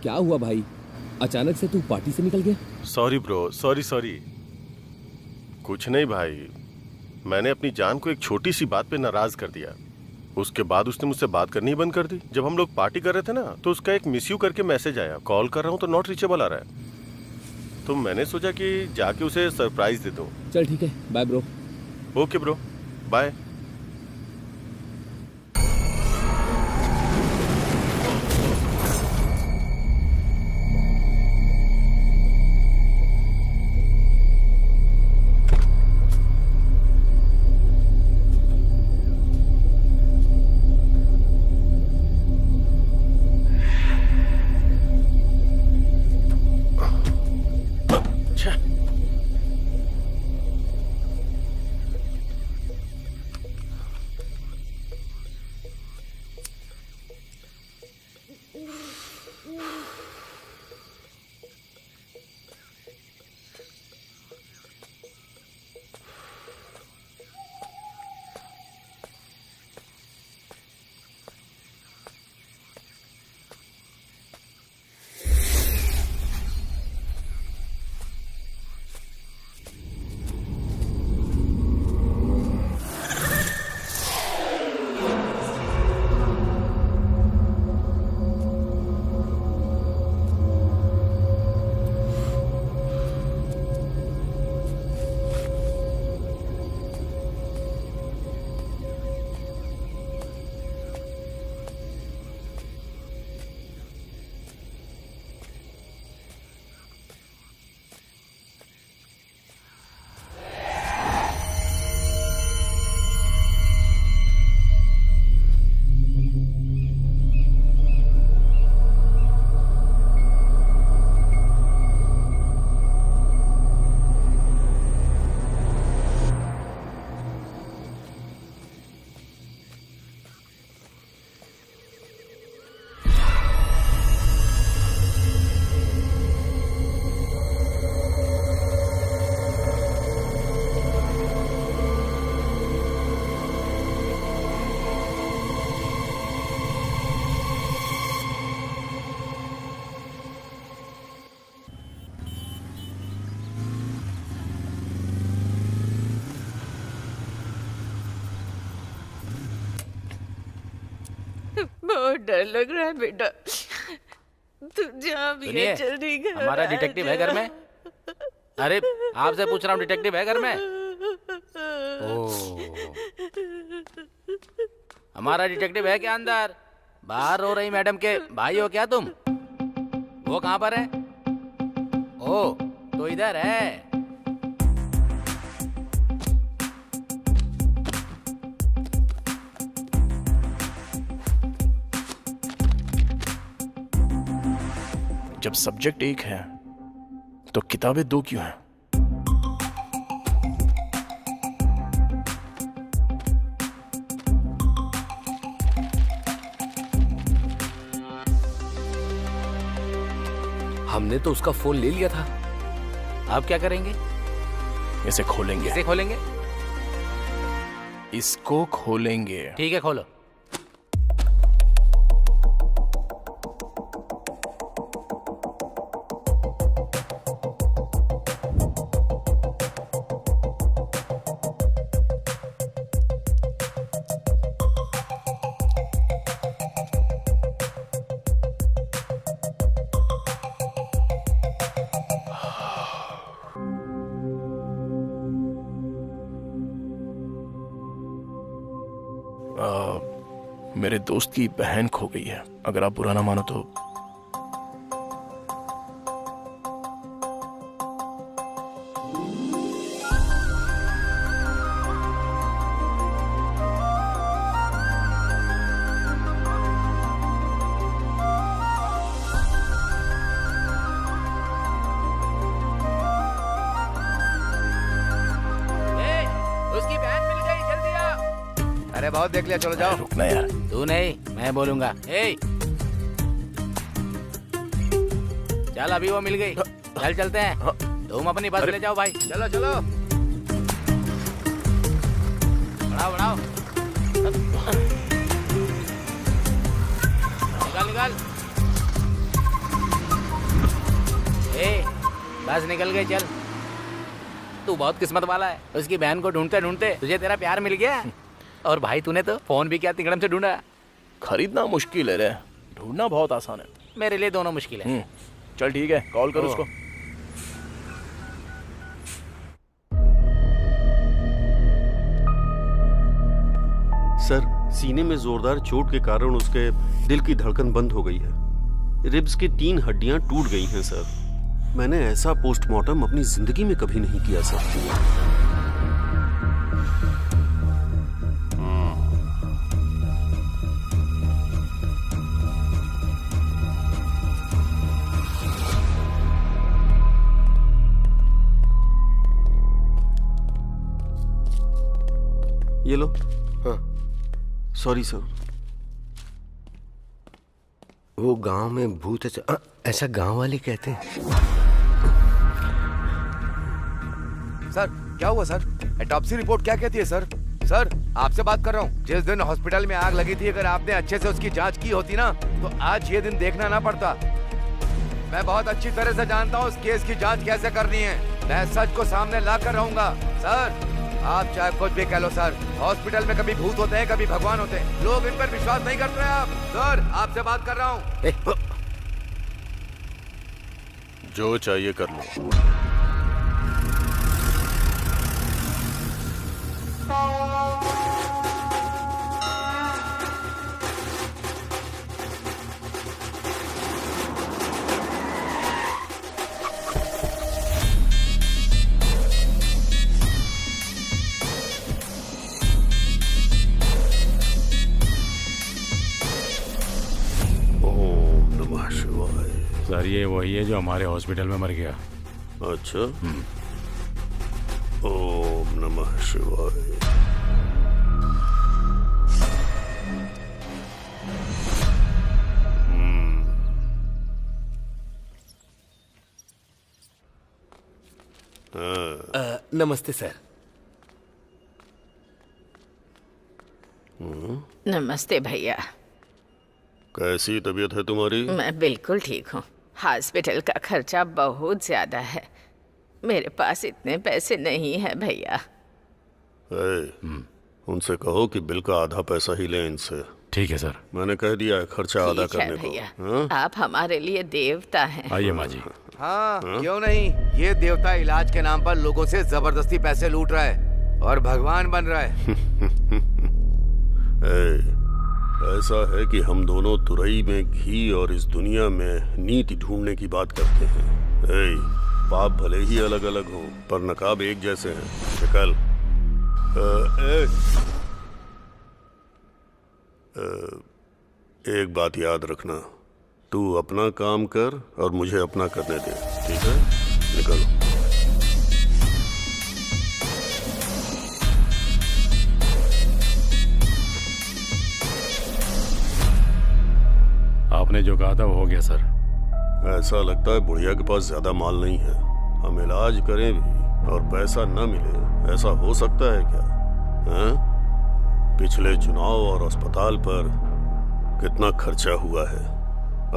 क्या हुआ भाई, अचानक से तू पार्टी से निकल गया? Sorry bro, sorry. कुछ नहीं भाई, मैंने अपनी जान को एक छोटी सी बात पे नाराज कर दिया। उसके बाद उसने मुझसे बात करनी ही बंद कर दी। जब हम लोग पार्टी कर रहे थे ना, तो उसका एक मिस यू करके मैसेज आया। कॉल कर रहा हूँ तो नॉट रीचेबल आ रहा है। तो मैंने सोचा कि जाके उसे सरप्राइज दे दूँ। चल ठीक है, bye bro. Okay bro, bye. बहुत डर लग रहा है बेटा, तू जहाँ भी है जल्दी घर हमारा डिटेक्टिव है घर में? अरे आपसे पूछ रहा हूँ, डिटेक्टिव है घर में? हमारा डिटेक्टिव है क्या अंदर? बाहर रो रही मैडम के भाई हो क्या तुम? वो कहाँ पर है? ओ तो इधर है। जब सब्जेक्ट एक है तो किताबें दो क्यों हैं? हमने तो उसका फोन ले लिया था। आप क्या करेंगे? इसे खोलेंगे। इसे खोलेंगे? इसको खोलेंगे। ठीक है खोलो। मेरे दोस्त की बहन खो गई है, अगर आप बुरा ना मानो तो। उसकी बहन मिल गई, जल्दी आ। अरे बहुत देख लिया, चलो जाओ। रुकना यार। तू नहीं, मैं बोलूंगा। चल अभी वो मिल गई, चल चलते हैं। तुम अपनी बस ले जाओ भाई, चलो चलो। बढ़ाओ बढ़ाओ, निकाल निकाल। ए, बस निकल गई, चल। तू बहुत किस्मत वाला है, उसकी बहन को ढूंढते ढूंढते तुझे तेरा प्यार मिल गया। और भाई तूने तो फोन भी क्या तिंगड़म से ढूंढा। खरीदना मुश्किल है रे, ढूंढना बहुत आसान है। मेरे लिए दोनों मुश्किल है। चल ठीक है, कॉल कर उसको। सर, सीने में जोरदार चोट के कारण उसके दिल की धड़कन बंद हो गई है। रिब्स की 3 हड्डियां टूट गई हैं सर। मैंने ऐसा पोस्टमार्टम अपनी जिंदगी में कभी नहीं किया सर। ये लो। हाँ। Sorry sir. वो गांव में भूत है, ऐसा गांव वाले कहते हैं। सर क्या हुआ सर? ऑटोप्सी रिपोर्ट क्या कहती है सर? सर आपसे बात कर रहा हूँ। जिस दिन हॉस्पिटल में आग लगी थी, अगर आपने अच्छे से उसकी जांच की होती ना, तो आज ये दिन देखना ना पड़ता। मैं बहुत अच्छी तरह से जानता हूँ उस केस की जांच कैसे करनी है। मैं सच को सामने ला कर रहूंगा। सर आप चाहे कुछ भी कह लो सर, हॉस्पिटल में कभी भूत होते हैं, कभी भगवान होते हैं। लोग इन पर विश्वास नहीं करते हैं। आप सर, आपसे बात कर रहा हूँ। जो चाहिए कर लो। सर ये वही है जो हमारे हॉस्पिटल में मर गया। अच्छा। ओम नमः शिवाय। नमस्ते सर। नमस्ते भैया। कैसी तबीयत है तुम्हारी? मैं बिल्कुल ठीक हूँ। हॉस्पिटल का खर्चा बहुत ज्यादा है, मेरे पास इतने पैसे नहीं है भैया। उनसे कहो कि बिल का आधा पैसा ही लें इनसे। ठीक है सर। मैंने कह दिया है खर्चा आधा करने को। भैया आप हमारे लिए देवता हैं। आइए माँ जी। हाँ, क्यों नहीं। ये देवता इलाज के नाम पर लोगों से जबरदस्ती पैसे लूट रहा है और भगवान बन रहा है। ऐसा है कि हम दोनों तुरई में घी और इस दुनिया में नीति ढूंढने की बात करते हैं। पाप भले ही अलग अलग हो, पर नकाब एक जैसे हैं। निकल। एक बात याद रखना, तू अपना काम कर और मुझे अपना करने दे, ठीक है? निकलो। आपने जो कहा था वो हो गया सर। ऐसा लगता है बुढ़िया के पास ज्यादा माल नहीं है। हम इलाज करें भी और पैसा न मिले, ऐसा हो सकता है क्या? पिछले चुनाव और अस्पताल पर कितना खर्चा हुआ है।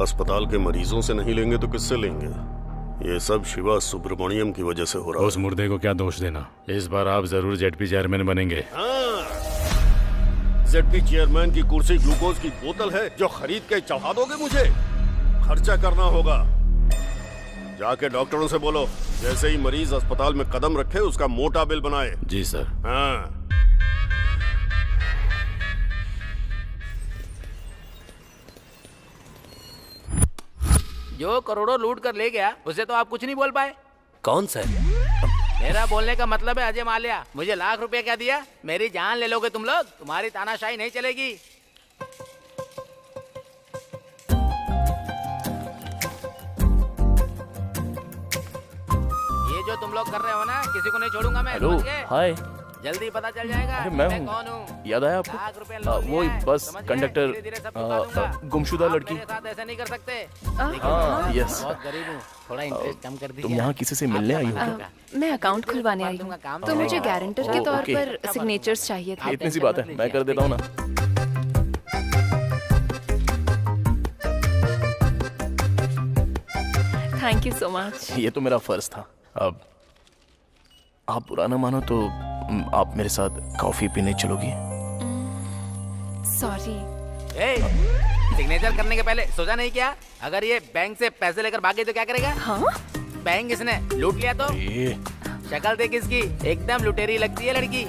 अस्पताल के मरीजों से नहीं लेंगे तो किससे लेंगे? ये सब शिवा सुब्रमण्यम की वजह से हो रहा है। उस मुर्दे को क्या दोष देना। इस बार आप जरूर जेडपी चेयरमैन बनेंगे। जेडपी चेयरमैन की कुर्सी ग्लूकोज की बोतल है जो खरीद के चढ़ा दोगे मुझे? खर्चा करना होगा। जाके डॉक्टरों से बोलो जैसे ही मरीज अस्पताल में कदम रखे उसका मोटा बिल बनाए। जी सर। हाँ। जो करोड़ों लूट कर ले गया उसे तो आप कुछ नहीं बोल पाए। कौन सर? मेरा बोलने का मतलब है अजय माल्या। मुझे लाख रुपए क्या दिया? मेरी जान ले लोगे तुम लोग? तुम्हारी तानाशाही नहीं चलेगी। ये जो तुम लोग कर रहे हो ना, किसी को नहीं छोड़ूंगा मैं। हेलो, हाय। जल्दी पता चल जाएगा। अरे मैं कौन हूँ। याद आया आपको? वो बस कंडक्टर गुमशुदा लड़की। ऐसा नहीं कर सकते। हाँ, यस। बहुत गरीब हूँ, थोड़ा इंटरेस्ट कम कर दीजिए। तुम यहाँ किसी से मिलने आई हो? मैं अकाउंट खुलवाने आई हूँ, तो मुझे गारंटर के तौर पर सिग्नेचर्स चाहिए थे। इतनी सी बात है, मैं कर देता हूँ ना। Thank you so much. ये तो मेरा फर्ज था। अब आप बुरा ना मानो तो आप मेरे साथ कॉफी पीने चलोगी? सॉरी। सिग्नेचर करने के पहले सोचा नहीं क्या, अगर ये बैंक से पैसे लेकर भागे तो क्या करेगा? हाँ? बैंक इसने लूट लिया तो? शक्ल देख इसकी, एकदम लुटेरी लगती है लड़की।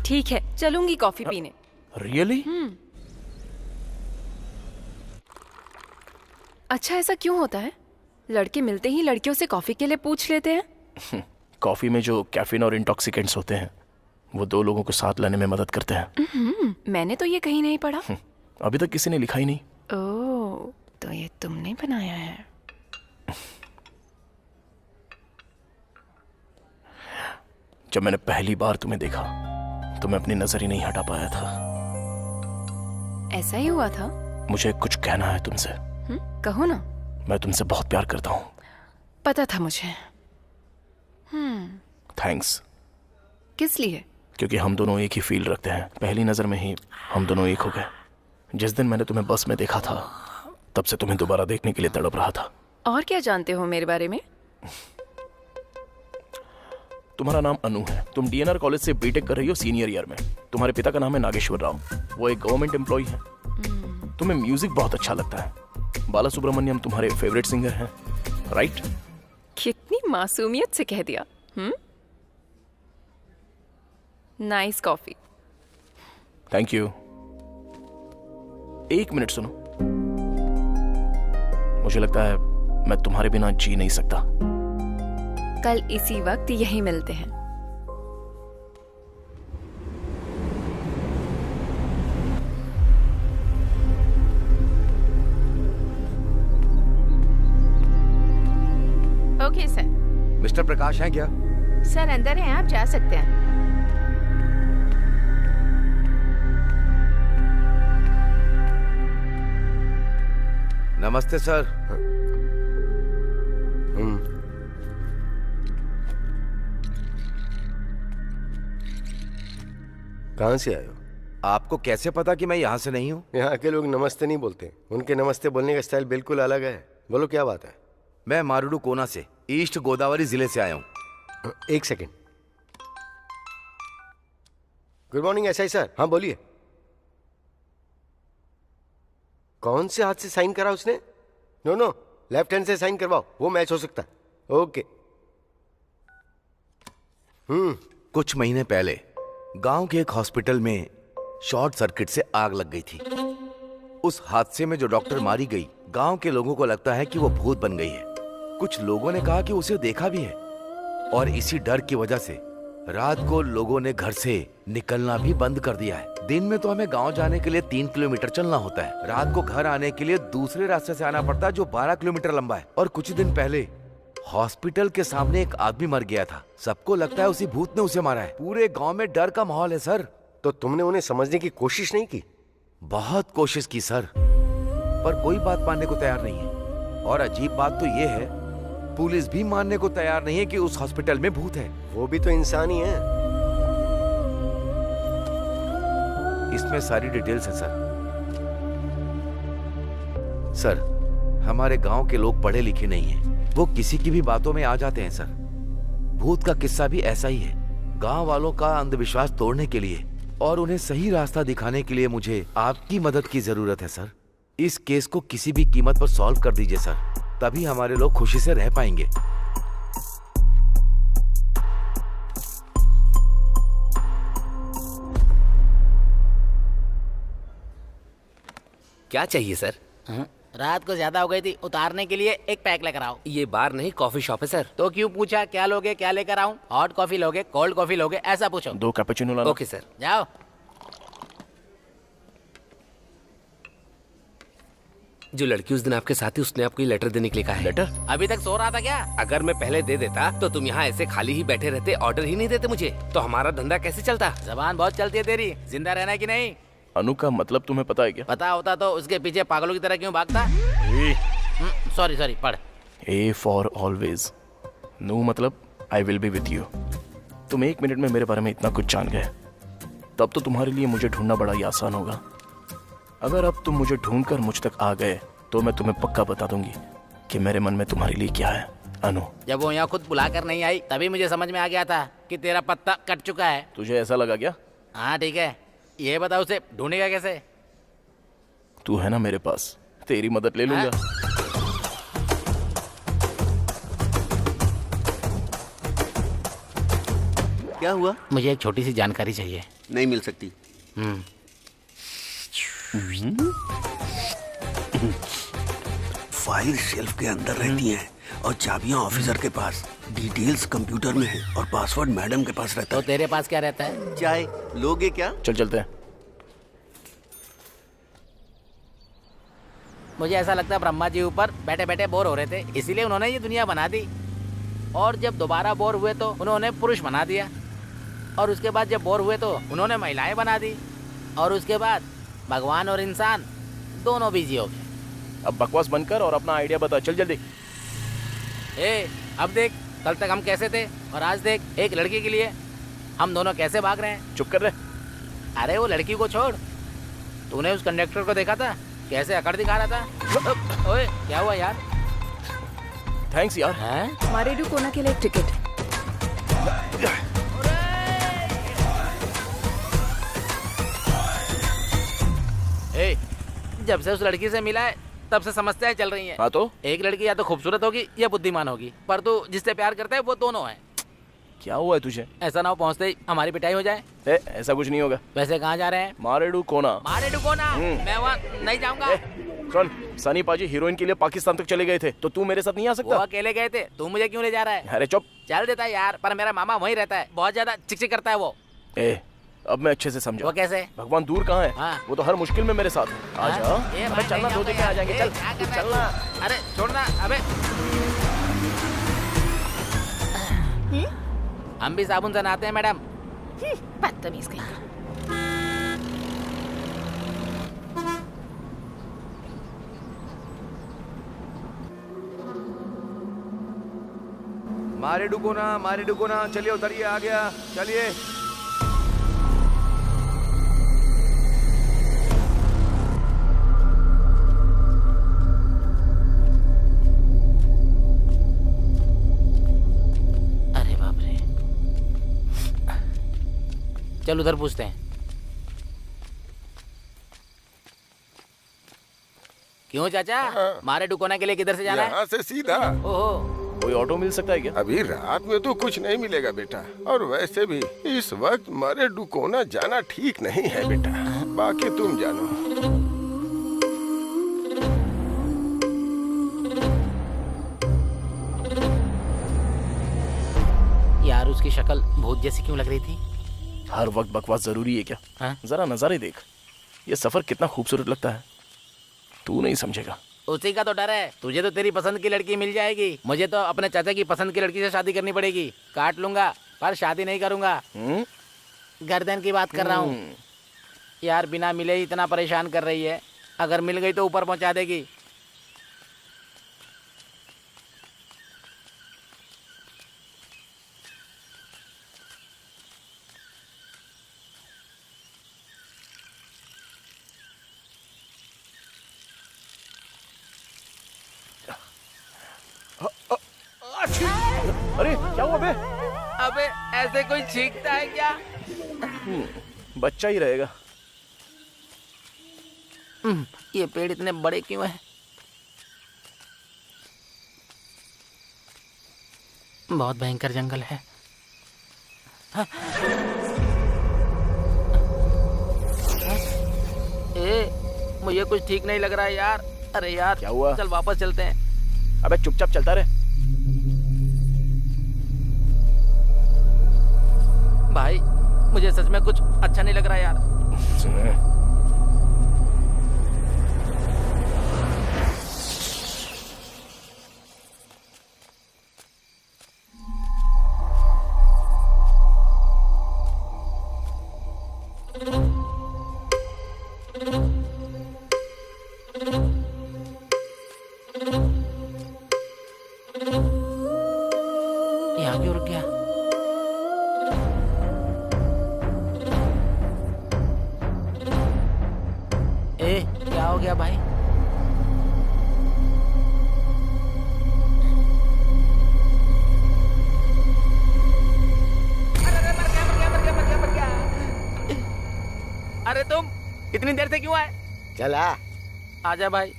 ठीक है, चलूंगी कॉफी पीने। रियली? अच्छा, ऐसा क्यों होता है? लड़के मिलते ही लड़कियों से कॉफी के लिए पूछ लेते हैं। कॉफी में जो कैफीन और इंटॉक्सिकेंट्स होते हैं वो दो लोगों को साथ लाने में मदद करते हैं। मैंने तो ये कहीं नहीं पढ़ा। अभी तक किसी ने लिखा ही नहीं। ओह, तो ये तुमने बनाया है। जब मैंने पहली बार तुम्हें देखा तो मैं अपनी नजर ही नहीं हटा पाया था। ऐसा ही हुआ था? मुझे कुछ कहना है तुमसे। कहो ना। मैं तुमसे बहुत प्यार करता हूँ। पता था मुझे। थैंक्स। किस लिए? क्योंकि हम दोनों एक ही फील रखते हैं। पहली नजर में ही हम दोनों एक हो गए। जिस दिन मैंने तुम्हें बस में देखा था तब से तुम्हें दोबारा देखने के लिए तड़प रहा था। और क्या जानते हो मेरे बारे में? तुम्हारा नाम अनु है। तुम डीएनआर कॉलेज से बीटेक कर रही हो सीनियर ईयर में। तुम्हारे पिता का नाम है नागेश्वर राव। वो एक गवर्नमेंट एम्प्लॉय है। तुम्हें म्यूजिक बहुत अच्छा लगता है। बाला सुब्रमण्यम तुम्हारे फेवरेट सिंगर हैं, राइट? कितनी मासूमियत से कह दिया। Nice coffee. Thank you. एक मिनट सुनो। मुझे लगता है मैं तुम्हारे बिना जी नहीं सकता। कल इसी वक्त यहीं मिलते हैं। Okay sir. मिस्टर प्रकाश हैं क्या? सर अंदर हैं, आप जा सकते हैं। नमस्ते सर। कहाँ से आए हो? आपको कैसे पता कि मैं यहाँ से नहीं हूँ? यहाँ के लोग नमस्ते नहीं बोलते। उनके नमस्ते बोलने का स्टाइल बिल्कुल अलग है। बोलो क्या बात है? मैं मारुडू कोना से, ईस्ट गोदावरी जिले से आया हूँ। एक second. Good morning SI sir. हाँ बोलिए। कौन से हाथ से साइन करा उसने? नो, लेफ्ट हैंड से साइन करवाओ, वो मैच हो सकता है। ओके। कुछ महीने पहले गांव के एक हॉस्पिटल में शॉर्ट सर्किट से आग लग गई थी। उस हादसे में जो डॉक्टर मारी गई, गांव के लोगों को लगता है कि वो भूत बन गई है। कुछ लोगों ने कहा कि उसे देखा भी है, और इसी डर की वजह से रात को लोगों ने घर से निकलना भी बंद कर दिया है। दिन में तो हमें गांव जाने के लिए 3 किलोमीटर चलना होता है। रात को घर आने के लिए दूसरे रास्ते से आना पड़ता है जो 12 किलोमीटर लंबा है। और कुछ दिन पहले हॉस्पिटल के सामने एक आदमी मर गया था। सबको लगता है उसी भूत ने उसे मारा है। पूरे गांव में डर का माहौल है सर। तो तुमने उन्हें समझने की कोशिश नहीं की? बहुत कोशिश की सर, पर कोई बात मानने को तैयार नहीं है। और अजीब बात तो ये है, पुलिस भी मानने को तैयार नहीं है कि उस हॉस्पिटल में भूत है। वो भी तो इंसान ही है। इसमें सारी डिटेल्स है सर। हमारे गांव के लोग पढ़े लिखे नहीं हैं। वो किसी की भी बातों में आ जाते हैं सर। भूत का किस्सा भी ऐसा ही है। गांव वालों का अंधविश्वास तोड़ने के लिए और उन्हें सही रास्ता दिखाने के लिए मुझे आपकी मदद की जरूरत है सर। इस केस को किसी भी कीमत पर सॉल्व कर दीजिए सर, तभी हमारे लोग खुशी से रह पाएंगे। क्या चाहिए सर? रात को ज्यादा हो गई थी, उतारने के लिए एक पैक लेकर आओ। ये बार नहीं, कॉफी शॉप है सर। तो क्यों पूछा? क्या लोगे, क्या लेकर आऊं? हॉट कॉफी लोगे, कोल्ड कॉफी लोगे, ऐसा पूछो। 2 कैपुचिनो लाना। Okay sir. जाओ। जो लड़की उस दिन आपके साथ थी, उसने आपको ये लेटर देने के लिए कहा है। लेटर? अभी तक सो रहा था क्या? अगर मैं पहले दे देता तो तुम यहाँ ऐसे खाली ही बैठे रहते, ऑर्डर ही नहीं देते मुझे, तो हमारा धंधा कैसे चलता? जबान बहुत चलती है तेरी। जिंदा रहना है कि नहीं? अनु का मतलब तुम्हें पता है क्या? पता होता तो उसके पीछे पागलों की तरह क्यों भागता? सॉरी पढ़। A for always. No मतलब I will be with you. तुम 1 मिनट में मेरे बारे में इतना कुछ जान गए, तब तो तुम्हारे लिए मुझे ढूंढना बड़ा ही आसान होगा। अगर अब तुम मुझे ढूंढकर मुझ तक आ गए तो मैं तुम्हें पक्का बता दूंगी कि मेरे मन में तुम्हारे लिए क्या है अनु। जब वो यहाँ खुद बुलाकर नहीं आई तभी मुझे समझ में आ गया था कि तेरा पत्ता कट चुका है। तुझे ऐसा लगा क्या? हाँ ठीक है, ये बताओ उसे ढूंढेगा कैसे? तू है ना मेरे पास, तेरी मदद ले लूंगा। क्या हुआ? मुझे एक छोटी सी जानकारी चाहिए। नहीं मिल सकती। फाइल शेल्फ के अंदर रहती हैं और चाबियां ऑफिसर के पास, डिटेल्स कंप्यूटर में है और पासवर्ड मैडम के पास रहता है। तो तेरे पास क्या रहता है? चाय लोगे क्या? चल चलते हैं। मुझे ऐसा लगता है ब्रह्मा जी ऊपर बैठे बैठे बोर हो रहे थे, इसीलिए उन्होंने ये दुनिया बना दी। और जब दोबारा बोर हुए तो उन्होंने पुरुष बना दिया, और उसके बाद जब बोर हुए तो उन्होंने महिलाएं बना दी, और उसके बाद भगवान और इंसान दोनों बिजी हो गए। अब बकवास बनकर और अपना आइडिया बता, चल जल्दी। अब देख, कल तक हम कैसे थे और आज देख, एक लड़की के लिए हम दोनों कैसे भाग रहे हैं। चुप कर रहे। अरे वो लड़की को छोड़, तूने उस कंडक्टर को देखा था कैसे अकड़ दिखा रहा था? ओए क्या हुआ यार? थैंक्स यार। मारेडू कोना के लिए एक टिकट। जब से उस लड़की से मिला है तब से समस्याएं चल रही हैं। हाँ तो एक लड़की या तो खूबसूरत होगी या बुद्धिमान होगी, पर तू जिससे प्यार करता है वो दोनों है। क्या हुआ है तुझे? ऐसा ना हो पहुँचते ही हमारी पिटाई हो जाए। ऐसा कुछ नहीं होगा। वैसे कहाँ जा रहे हैं? मारेडू कोना। मारेडू कोना? मैं वहाँ नहीं जाऊँगा। सुन, सनी पाजी हीरोइन के लिए पाकिस्तान तक चले गए थे, तो तू मेरे साथ नहीं आ सकता? वो अकेले गए थे, तू मुझे क्यों ले जा रहा है? अरे चुप। चल देता है यार, पर मेरा मामा वहीं रहता है, बहुत ज्यादा चिकचिक करता है वो। अब मैं अच्छे से समझा। वो कैसे? भगवान दूर कहाँ है? वो तो हर मुश्किल में मेरे साथ है। आजा। अबे चलना, दो दिन में आ जाएंगे। चल चलना। अरे छोड़ना। अबे हम भी साबुन से नहाते हैं मैडम। बदतमीज कहीं का। मारे डुकोना, चलिए उतरिए, आ गया, चलिए। अरे बाप रे, चल उधर पूछते हैं। क्यों चाचा? मारे डुकोना के लिए किधर से जाना है? यहाँ से सीधा। ओहो, कोई ऑटो मिल सकता है क्या? अभी रात में तो कुछ नहीं मिलेगा बेटा, और वैसे भी इस वक्त मारे डुकोना जाना ठीक नहीं है बेटा, बाकी तुम जानो। यार उसकी शक्ल भूत जैसी क्यों लग रही थी? हर वक्त बकवास जरूरी है क्या? जरा नजारे देख, ये सफर कितना खूबसूरत लगता है, तू नहीं समझेगा। उसी का तो डर है। तुझे तो तेरी पसंद की लड़की मिल जाएगी, मुझे तो अपने चाचा की पसंद की लड़की से शादी करनी पड़ेगी। काट लूंगा पर शादी नहीं करूंगा। गर्दन की बात कर रहा हूँ यार, बिना मिले ही इतना परेशान कर रही है, अगर मिल गई तो ऊपर पहुंचा देगी। अरे क्या हुआ बे? अबे ऐसे कोई छींकता है क्या? बच्चा ही रहेगा। ये पेड़ इतने बड़े क्यों हैं? बहुत भयंकर जंगल है। मुझे कुछ ठीक नहीं लग रहा है यार। अरे यार क्या हुआ? चल वापस चलते हैं। अबे चुपचाप चलता रहे। भाई मुझे सच में कुछ अच्छा नहीं लग रहा यार। यहाँ क्यों रुक गया? क्या हो गया भाई? अरे तुम इतनी देर से क्यों आए? चला आजा भाई।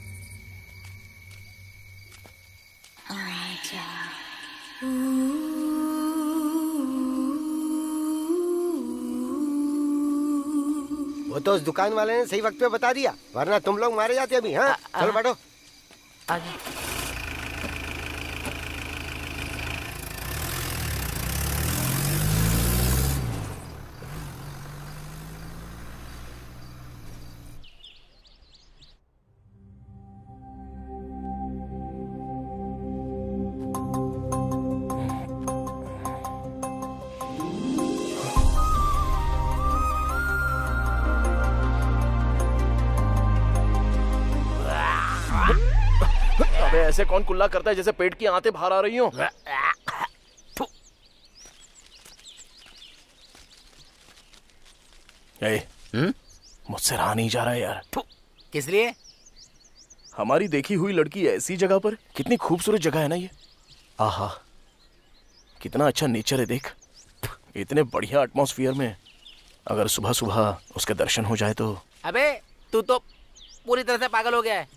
वो तो उस दुकान वाले ने सही वक्त पे बता दिया, वरना तुम लोग मारे जाते अभी। हाँ चलो बैठो। आजा। अबे ऐसे कौन कुल्ला करता है जैसे पेट की आंतें बाहर आ रही हो? मुझसे रहा नहीं जा रहा है यार। किस लिए? हमारी देखी हुई लड़की ऐसी जगह पर, कितनी खूबसूरत जगह है ना ये। आहा कितना अच्छा नेचर है देख। इतने बढ़िया एटमॉस्फेयर में अगर सुबह सुबह उसके दर्शन हो जाए तो। अबे तू तो पूरी तरह से पागल हो गया है।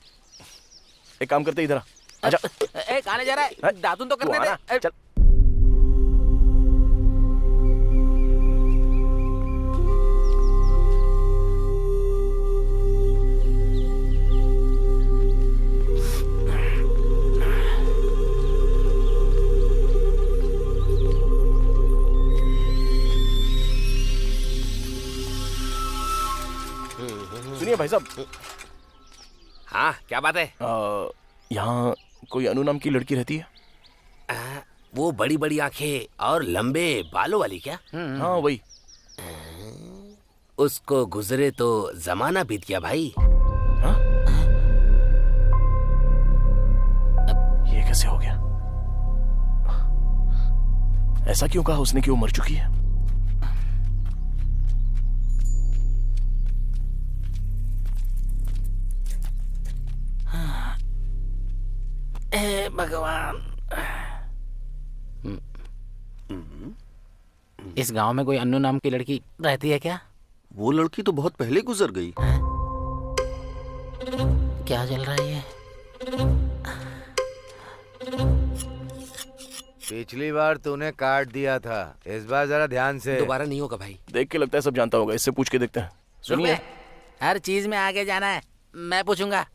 एक काम करते इधर आजा। कहां जा रहा है? दातुन तो करने दे। चल। सुनिए भाई साहब। हाँ क्या बात है? यहाँ कोई अनु नाम की लड़की रहती है? वो बड़ी बड़ी आंखें और लंबे बालों वाली क्या? हाँ वही। उसको गुजरे तो जमाना बीत गया भाई। ये कैसे हो गया? ऐसा क्यों कहा उसने कि वो मर चुकी है? भगवान, इस गांव में कोई अन्नू नाम की लड़की रहती है क्या? वो लड़की तो बहुत पहले गुजर गई। क्या चल रहा है ये? पिछली बार तूने काट दिया था, इस बार जरा ध्यान से। दोबारा नहीं होगा भाई। देख के लगता है सब जानता होगा, इससे पूछ के देखते हैं। सुनिए, हर चीज में आगे जाना है, मैं पूछूंगा।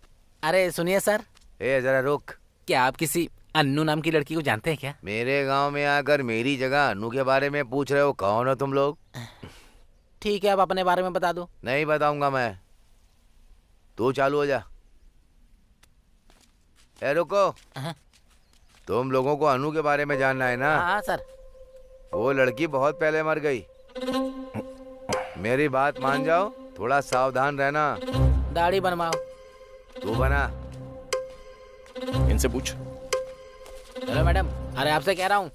अरे सुनिए सर। जरा रुक। क्या आप किसी अन्नू नाम की लड़की को जानते हैं क्या? मेरे गांव में आकर मेरी जगह अन्नू के बारे में पूछ रहे हो? कौन हो तुम लोग? ठीक है, आप अपने बारे में बता दो। नहीं बताऊंगा मैं। तू चालू हो जा। रुको। तुम लोगों को अन्नू के बारे में जानना है ना? हाँ सर। वो लड़की बहुत पहले मर गई। मेरी बात मान जाओ, थोड़ा सावधान रहना। दाढ़ी बनवाओ। तू बना। इनसे पूछ। हेलो मैडम, अरे आपसे कह रहा हूँ,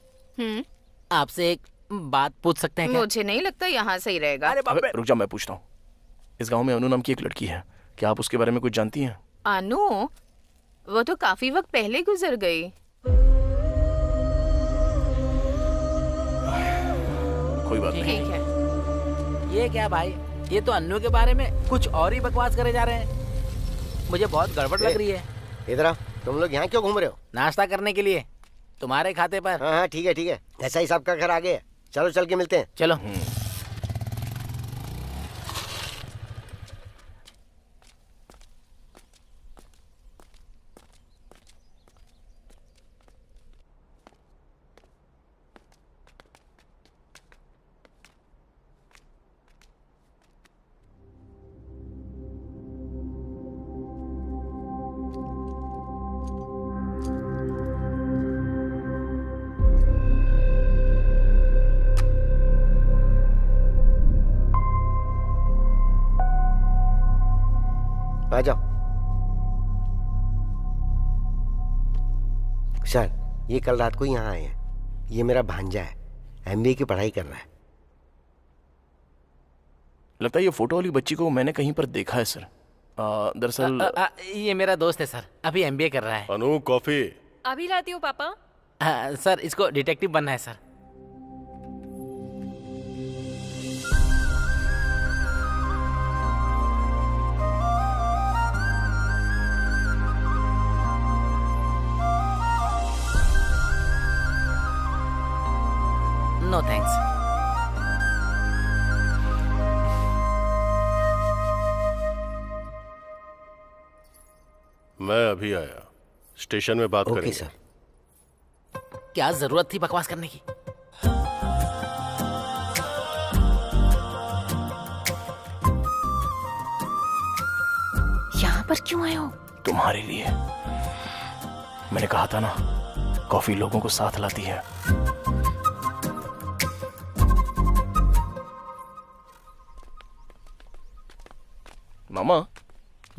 आपसे एक बात पूछ सकते हैं क्या? मुझे नहीं लगता यहाँ सही रहेगा। अरे रुक जा, मैं पूछता हूँ। इस गांव में अनु नाम की एक लड़की है, क्या आप उसके बारे में कुछ जानती हैं? अनु? वो तो काफी वक्त पहले गुजर गई। कोई बात नहीं। ठीक है। ये क्या भाई, ये तो अन्नू के बारे में कुछ और ही बकवास करे जा रहे हैं। मुझे बहुत गड़बड़ लग रही है। इधर आओ। तुम लोग यहाँ क्यों घूम रहे हो? नाश्ता करने के लिए, तुम्हारे खाते पर। हाँ ठीक है ठीक है। ऐसा ही सबका घर आगे है। चलो चल के मिलते हैं। चलो। आ जाओ। सर, ये कल रात को ही यहाँ आए हैं। ये मेरा भांजा है, एमबीए की पढ़ाई कर रहा है। लगता है ये फोटो वाली बच्ची को मैंने कहीं पर देखा है सर। दरअसल ये मेरा दोस्त है सर, अभी एमबीए कर रहा है। अनु कॉफी। अभी लाती हूँ पापा। सर इसको डिटेक्टिव बनना है सर। No thanks. मैं अभी आया, स्टेशन में बात करेंगे। सर। क्या जरूरत थी बकवास करने की? यहाँ पर क्यों आए हो? तुम्हारे लिए। मैंने कहा था ना, कॉफी लोगों को साथ लाती है। मामा,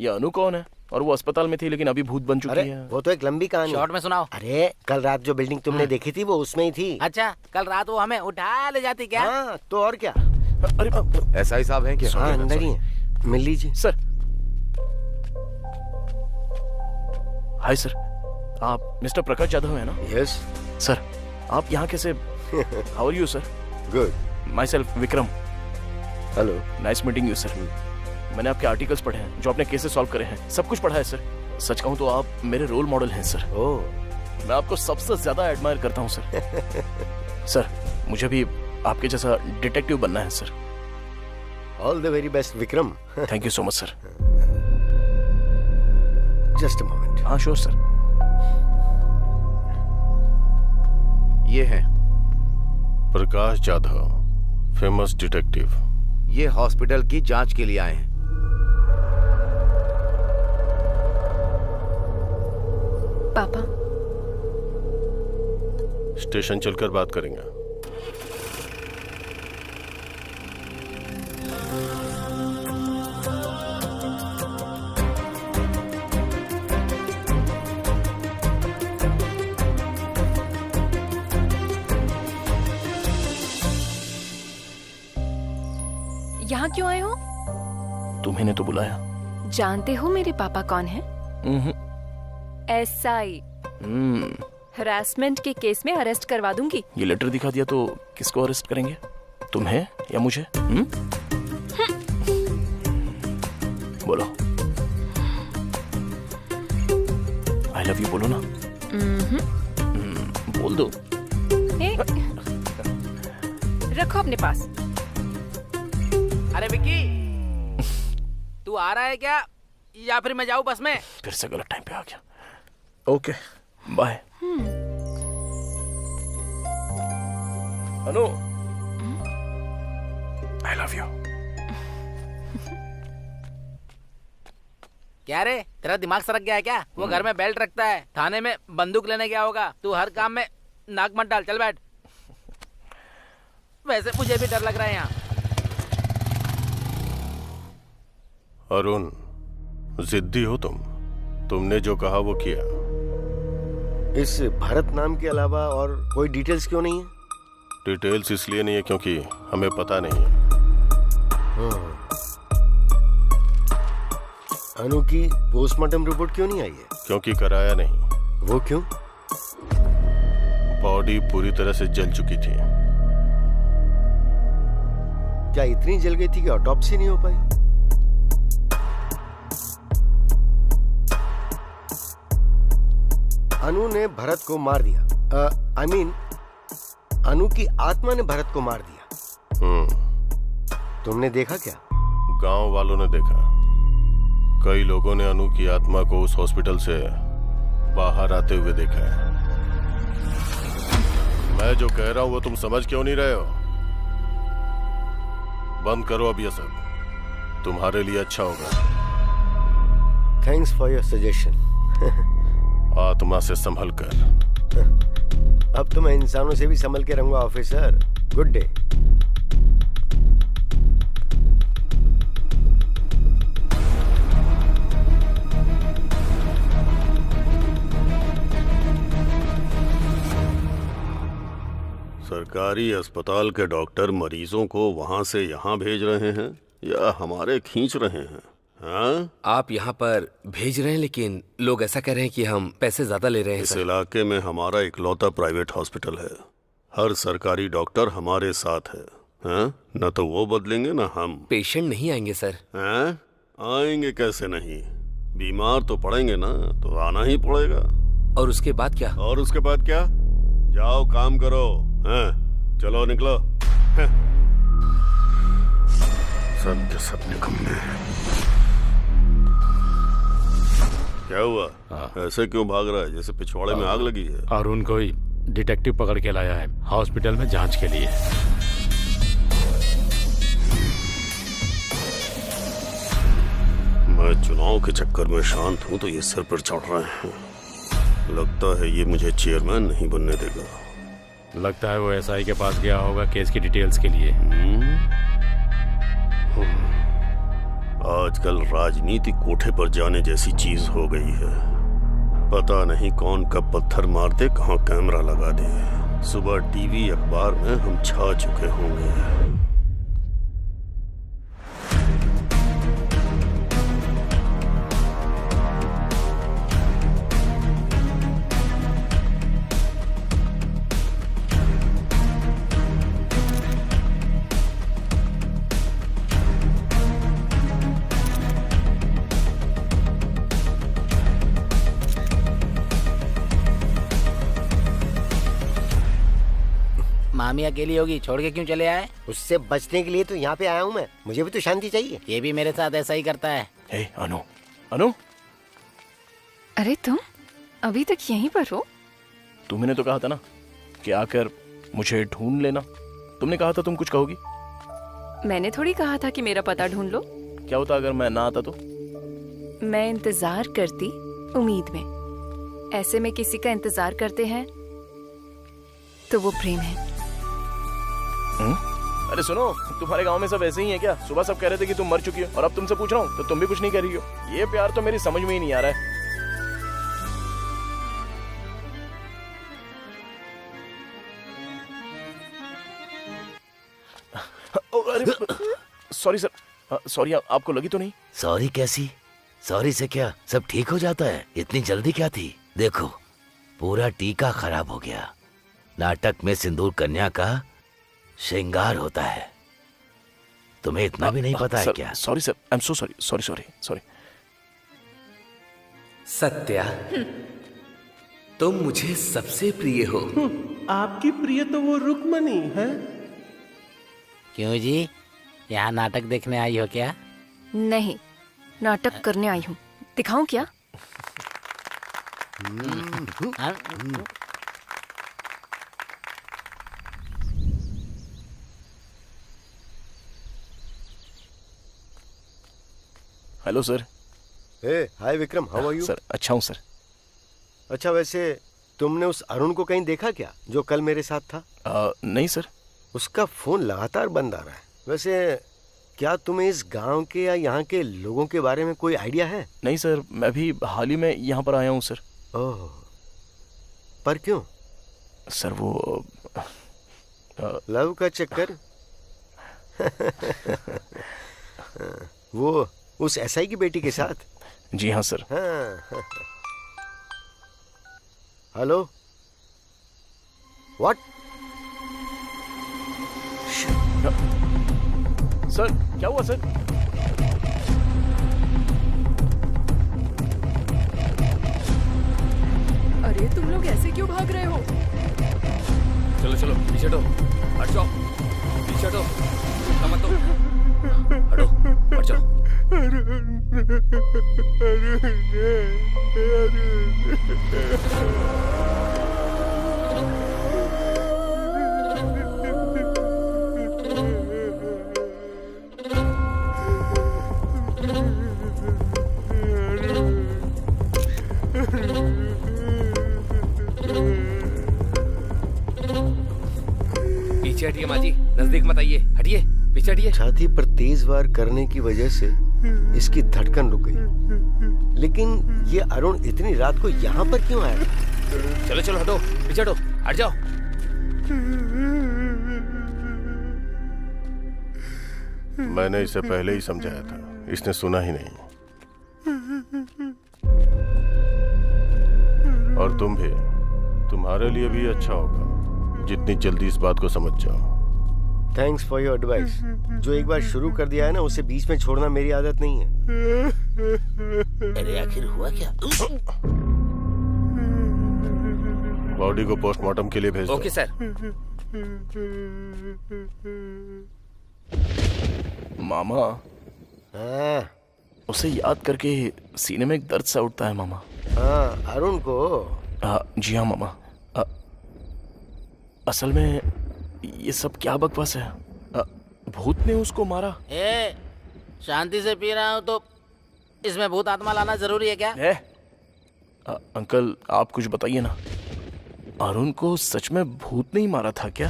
ये अनु कौन है? और वो अस्पताल में थी लेकिन अभी भूत बन चुकी है। वो तो एक लंबी कहानी। शॉर्ट में सुनाओ। अरे कल रात जो बिल्डिंग तुमने देखी थी वो उसमें ही थी। अच्छा, कल रात वो हमें उठा ले जाती क्या? हाँ, तो और क्या। अरे एसआई साहब हैं क्या? हाँ, अंदर ही है, मिल लीजिए। सर। हाय सर, आप मिस्टर प्रकाश यादव है ना? Yes sir. आप यहाँ कैसे? How are you sir? Good. Myself Vikram. Hello, nice meeting you sir. मैंने आपके आर्टिकल्स पढ़े हैं, जो आपने केसेस सॉल्व करे हैं, सब कुछ पढ़ा है सर। सच कहूँ तो आप मेरे रोल मॉडल हैं सर। ओह, मैं आपको सबसे ज्यादा एडमायर करता हूँ सर। सर, मुझे भी आपके जैसा डिटेक्टिव बनना है सर। All the very best Vikram. Thank you so much sir. Just a moment. हाँ श्योर सर। ये है प्रकाश जाधव, फेमस डिटेक्टिव। ये हॉस्पिटल की जांच के लिए आए हैं। पापा, स्टेशन चलकर बात करेंगे। यहाँ क्यों आए हो? तुम्हें ने तो बुलाया। जानते हो मेरे पापा कौन है? एसआई। हरासमेंट के केस में अरेस्ट करवा दूंगी। ये लेटर दिखा दिया तो किसको अरेस्ट करेंगे? तुम्हें या मुझे? बोलो। आई लव यू बोलो ना। बोल दो। रखो अपने पास। अरे विक्की, तू आ रहा है क्या या फिर मैं जाऊं बस में? फिर से गलत टाइम पे आ गया। Okay, bye. Anu, I love you. क्या रे, तेरा दिमाग सरक गया है क्या? वो घर में बेल्ट रखता है, थाने में बंदूक लेने गया होगा। तू हर काम में नाक मत डाल, चल बैठ। वैसे मुझे भी डर लग रहा है यहाँ। अरुण, जिद्दी हो तुम। तुमने जो कहा वो किया। इस भरत नाम के अलावा और कोई डिटेल्स क्यों नहीं है? डिटेल्स इसलिए नहीं है क्योंकि हमें पता नहीं है। अनु की पोस्टमार्टम रिपोर्ट क्यों नहीं आई है? क्योंकि कराया नहीं। वो क्यों? बॉडी पूरी तरह से जल चुकी थी। क्या इतनी जल गई थी कि ऑटोप्सी नहीं हो पाई? अनु ने भरत को मार दिया। आई मीन, अनु की आत्मा ने भरत को मार दिया। तुमने देखा क्या? गांव वालों ने देखा। कई लोगों ने अनु की आत्मा को उस हॉस्पिटल से बाहर आते हुए देखा है। मैं जो कह रहा हूं वो तुम समझ क्यों नहीं रहे हो? बंद करो अब ये सब, तुम्हारे लिए अच्छा होगा। Thanks for your suggestion. आत्मा से संभल कर। अब तो मैं इंसानों से भी संभल के रहूंगा ऑफिसर। Good day. सरकारी अस्पताल के डॉक्टर मरीजों को वहां से यहाँ भेज रहे हैं या हमारे खींच रहे हैं? हाँ? आप यहाँ पर भेज रहे हैं, लेकिन लोग ऐसा कह रहे हैं कि हम पैसे ज्यादा ले रहे हैं। इस इलाके में हमारा इकलौता प्राइवेट हॉस्पिटल है। हर सरकारी डॉक्टर हमारे साथ है। हाँ? न तो वो बदलेंगे न हम। पेशेंट नहीं आएंगे सर। हाँ? आएंगे कैसे नहीं? बीमार तो पड़ेंगे ना, तो आना ही पड़ेगा। और उसके बाद क्या? और उसके बाद क्या? जाओ काम करो। हाँ? चलो निकलो। सब के सब निकम्मे। क्या हुआ? ऐसे क्यों भाग रहा है जैसे पिछवाड़े में आग लगी है? अरुण को ही डिटेक्टिव पकड़ के लाया है हॉस्पिटल में जांच के लिए। मैं चुनाव के चक्कर में शांत हूं तो ये सिर पर चढ़ रहे हैं। लगता है ये मुझे चेयरमैन नहीं बनने देगा। लगता है वो एसआई के पास गया होगा केस की डिटेल्स के लिए। आजकल राजनीति कोठे पर जाने जैसी चीज हो गई है। पता नहीं कौन कब पत्थर मार दे, कहां कैमरा लगा दे। सुबह टीवी अखबार में हम छा चुके होंगे। मामी अकेली होगी, छोड़ के क्यों चले आए? उससे बचने के लिए तो यहाँ पे आया हूँ मैं। मुझे भी तो शांति चाहिए। ये भी मेरे साथ ऐसा ही करता है। हे अनु, अनु, अरे तुम अभी तक यहीं पर हो? तुमने तो कहा था ना कि आकर मुझे ढूंढ लेना। तुमने कहा था तुम कुछ कहोगी। मैंने थोड़ी कहा था कि मेरा पता ढूंढ लो। क्या होता अगर मैं ना आता तो? मैं इंतजार करती उम्मीद में। ऐसे में किसी का इंतजार करते हैं तो वो प्रेम है। अरे सुनो, तुम्हारे गांव में सब ऐसे ही है क्या? सुबह सब कह रहे थे कि तुम मर चुकी हो और अब तुमसे पूछ रहा हूँ तो तुम भी कुछ नहीं कह रही हो। ये प्यार तो मेरी समझ में ही नहीं आ रहा है। Sorry sir, sorry. आपको लगी तो नहीं? सॉरी कैसी? सॉरी से क्या सब ठीक हो जाता है? इतनी जल्दी क्या थी? देखो पूरा टीका खराब हो गया। नाटक में सिंदूर कन्या का श्रृंगार होता है। तुम्हें इतना भी नहीं पता है क्या? Sorry sir, I am so sorry. Sorry sorry sorry. Satya, तुम मुझे सबसे प्रिय हो। आपकी प्रिय तो वो रुक्मणी है। क्यों जी, यहाँ नाटक देखने आई हो क्या? नहीं, नाटक करने आई हूँ। दिखाऊं क्या? Hello sir. Hi Vikram, how are you? Sir अच्छा हूँ सर। अच्छा, वैसे तुमने उस अरुण को कहीं देखा क्या जो कल मेरे साथ था? नहीं सर। उसका फोन लगातार बंद आ रहा है। वैसे क्या तुम्हें इस गांव के या यहाँ के लोगों के बारे में कोई आइडिया है? नहीं सर, मैं भी हाल ही में यहाँ पर आया हूँ सर। ओह, पर क्यों? सर वो लव का चक्कर। वो उस एसआई की बेटी के साथ? जी हाँ सर। हाँ। Hello, what? सर क्या हुआ सर? अरे तुम लोग ऐसे क्यों भाग रहे हो? चलो चलो पीछे हटो, हट जाओ, पीछे हटो, मत दो, हटो, हट जाओ। पीछे हटिए माँ जी, नजदीक मत आइए, हटिए, पीछे हटिए। छाती पर तेज वार करने की वजह से इसकी धड़कन रुक गई। लेकिन ये अरुण इतनी रात को यहाँ पर क्यों आया? चलो चलो हटो, पीछे हटो, हट जाओ। मैंने इसे पहले ही समझाया था, इसने सुना ही नहीं। और तुम भी, तुम्हारे लिए भी अच्छा होगा जितनी जल्दी इस बात को समझ जाओ। Thanks for your advice. जो एक बार शुरू कर दिया है ना, उसे बीच में छोड़ना मेरी आदत नहीं है। अरे आखिर हुआ क्या? बॉडी को पोस्टमार्टम के लिए भेज दो। Okay sir. मामा, हाँ उसे याद करके सीने में एक दर्द सा उठता है मामा। हाँ, अरुण को? जी हाँ मामा। असल में ये सब क्या बकवास है? भूत ने उसको मारा? शांति से पी रहा हूँ तो इसमें भूत आत्मा लाना जरूरी है क्या? अंकल आप कुछ बताइए ना, अरुण को सच में भूत नहीं मारा था क्या?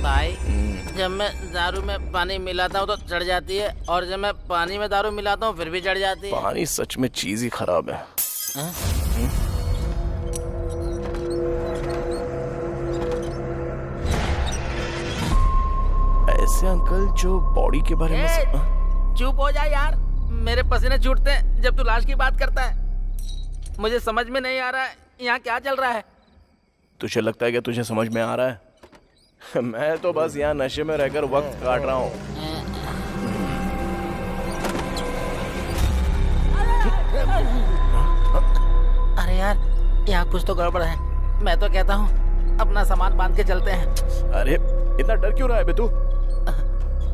भाई, जब मैं दारू में पानी मिलाता हूँ तो चढ़ जाती है, और जब मैं पानी में दारू मिलाता हूँ फिर भी चढ़ जाती है। पानी सच में चीज ही खराब है। ऐसे अंकल जो बॉडी के बारे में चुप हो जा यार, मेरे पसीने छूटते हैं जब तू लाश की बात करता है। मुझे समझ में नहीं आ रहा है यहाँ क्या चल रहा है। तुझे लगता है कि तुझे समझ में आ रहा है? मैं तो बस यहाँ नशे में रहकर वक्त काट रहा हूँ। अरे यार, यहाँ कुछ तो गड़बड़ है। मैं तो कहता हूँ अपना सामान बांध के चलते हैं। अरे इतना डर क्यों रहा है बे तू?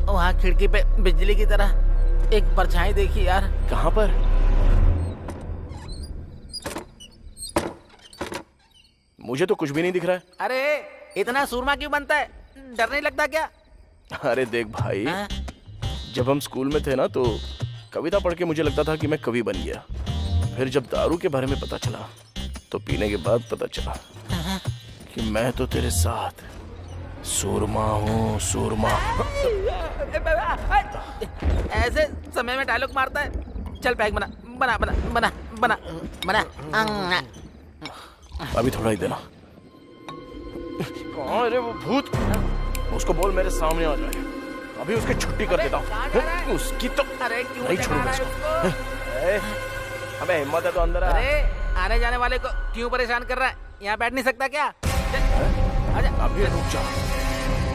वहाँ खिड़की पे बिजली की तरह एक परछाई देखी यार। कहाँ पर? मुझे तो कुछ भी नहीं दिख रहा है। अरे इतना सूरमा क्यों बनता है? डर नहीं लगता क्या? अरे देख भाई, जब हम स्कूल में थे ना तो कविता पढ़ के मुझे लगता था कि मैं कवि बन गया। फिर जब दारू के बारे में पता चला तो पीने के बाद पता चला कि मैं तो तेरे साथ सूरमा हूँ, सूरमा। ऐसे समय में डायलॉग मारता है। चल पैक बना बना बना बना बना बना। अभी थोड़ा ही देना। कहाँ है वो भूत? उसको बोल मेरे सामने आ जाए, अभी उसकी छुट्टी कर देता हूँ। उसकी तो नहीं छोड़ूंगा इसको। अबे हिम्मत है तो अंदर आ। अरे आने जाने वाले को क्यों परेशान कर रहा है? यहाँ बैठ नहीं सकता क्या? अभी रुक जा,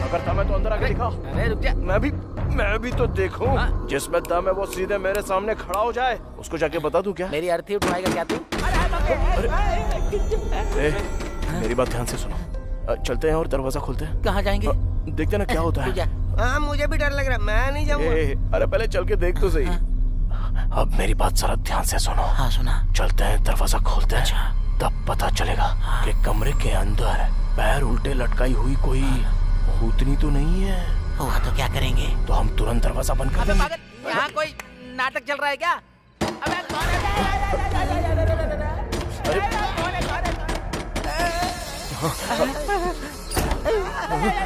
अगर दम है तो अंदर आके दिखा। अरे रुक जा, मैं भी तो देखूं। जिसमें दम है वो सीधे मेरे सामने खड़ा हो जाए। उसको जाके बता दूं क्या? मेरी अर्थी उठवाएगा क्या तू? मेरी बात ध्यान से सुनो, चलते हैं और दरवाजा खोलते हैं। कहाँ जाएंगे? देखते ना क्या होता है। हाँ मुझे भी डर लग रहा है, मैं नहीं जाऊंगा। अरे पहले चल के देख तो सही। अब मेरी बात जरा ध्यान से सुनो। हाँ सुना। चलते हैं, दरवाजा खोलते हैं, तब पता चलेगा कि कमरे के अंदर पैर उल्टे लटकाई हुई कोई भूतनी तो नहीं है। हुआ तो क्या करेंगे? तो हम तुरंत दरवाजा बंद कर देंगे। यहाँ कोई नाटक चल रहा है क्या?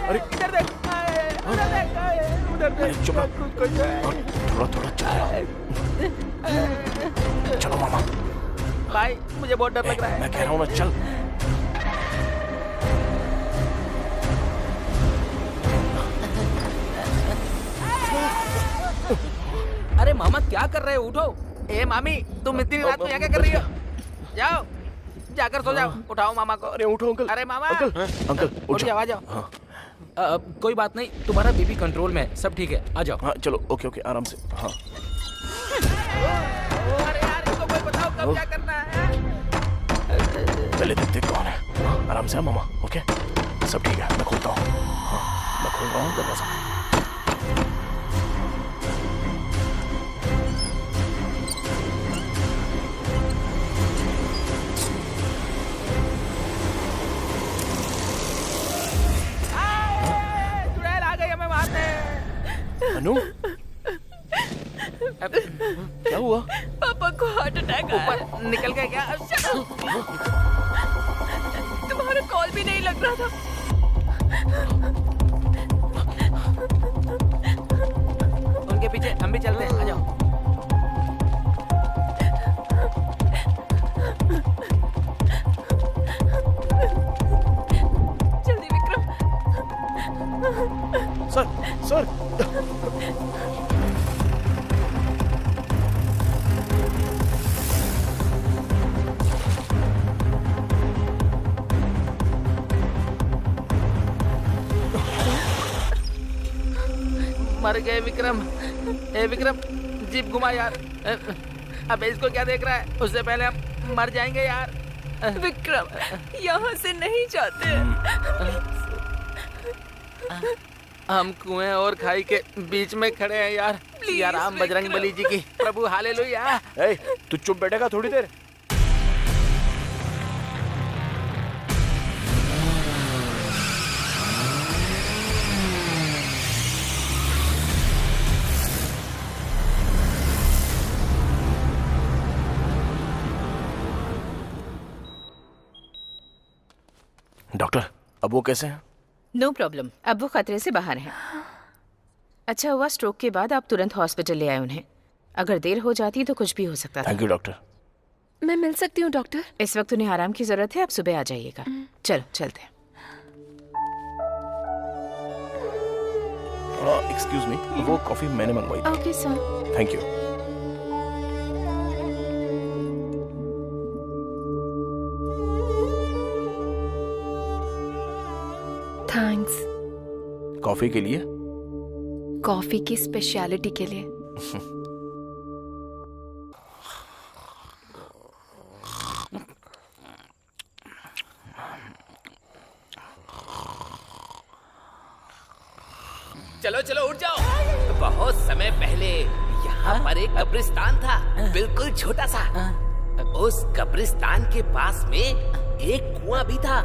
अरे इधर देख, उधर देख। चुप, थोड़ा थोड़ा चलो मामा। भाई मुझे बहुत डर लग रहा है। मैं कह रहा हूँ ना, चल। अरे मामा क्या कर रहे हो? उठो। ए मामी, तुम इतनी रात को यहाँ क्या कर रही हो? जाओ, जाकर सो जाओ। उठाओ मामा को। अरे उठो अंकल। अरे मामा। अंकल उठ जाओ, आ जाओ। कोई बात नहीं, तुम्हारा बीपी कंट्रोल में, सब ठीक है, आ जाओ। हाँ चलो, ओके ओके, आराम से। हाँ अरे यार, इसको कोई बताओ कब क्या करना है। पहले देखते कौन है। आराम से मामा। ओके सब ठीक है, मैं खोलता हूँ। हाँ, मैं खोल रहा हूँ दरवाजा। अनु, क्या हुआ? पापा को हार्ट अटैक आया। ऊपर निकल गए क्या? तुम्हारा कॉल भी नहीं लग रहा था। उनके पीछे हम भी चलते हैं, आ जाओ। जल्दी विक्रम। सर मर गए विक्रम। ए विक्रम, जीप घुमा यार। अबे इसको क्या देख रहा है? उससे पहले हम मर जाएंगे यार। विक्रम, यहाँ से नहीं जाते। हम कुएं और खाई के बीच में खड़े हैं यार। या राम बजरंग बली जी की प्रभु हालेलुया। तू चुप बैठेगा थोड़ी देर? डॉक्टर, अब वो कैसे हैं? नो प्रॉब्लम, अब वो खतरे से बाहर हैं। अच्छा हुआ स्ट्रोक के बाद आप तुरंत हॉस्पिटल ले आए उन्हें। अगर देर हो जाती तो कुछ भी हो सकता था। Thank you doctor. मैं मिल सकती हूँ डॉक्टर? इस वक्त उन्हें आराम की जरूरत है, आप सुबह आ जाइएगा। चलो चलते हैं। एक्सक्यूज मी, वो कॉफी मैंने मंगवाई थी। Okay sir. Thank you. Thanks. Coffee के लिए? कॉफी की स्पेशलिटी के लिए। चलो चलो उठ जाओ। बहुत समय पहले यहाँ पर एक कब्रिस्तान था, बिल्कुल छोटा सा। उस कब्रिस्तान के पास में एक कुआं भी था।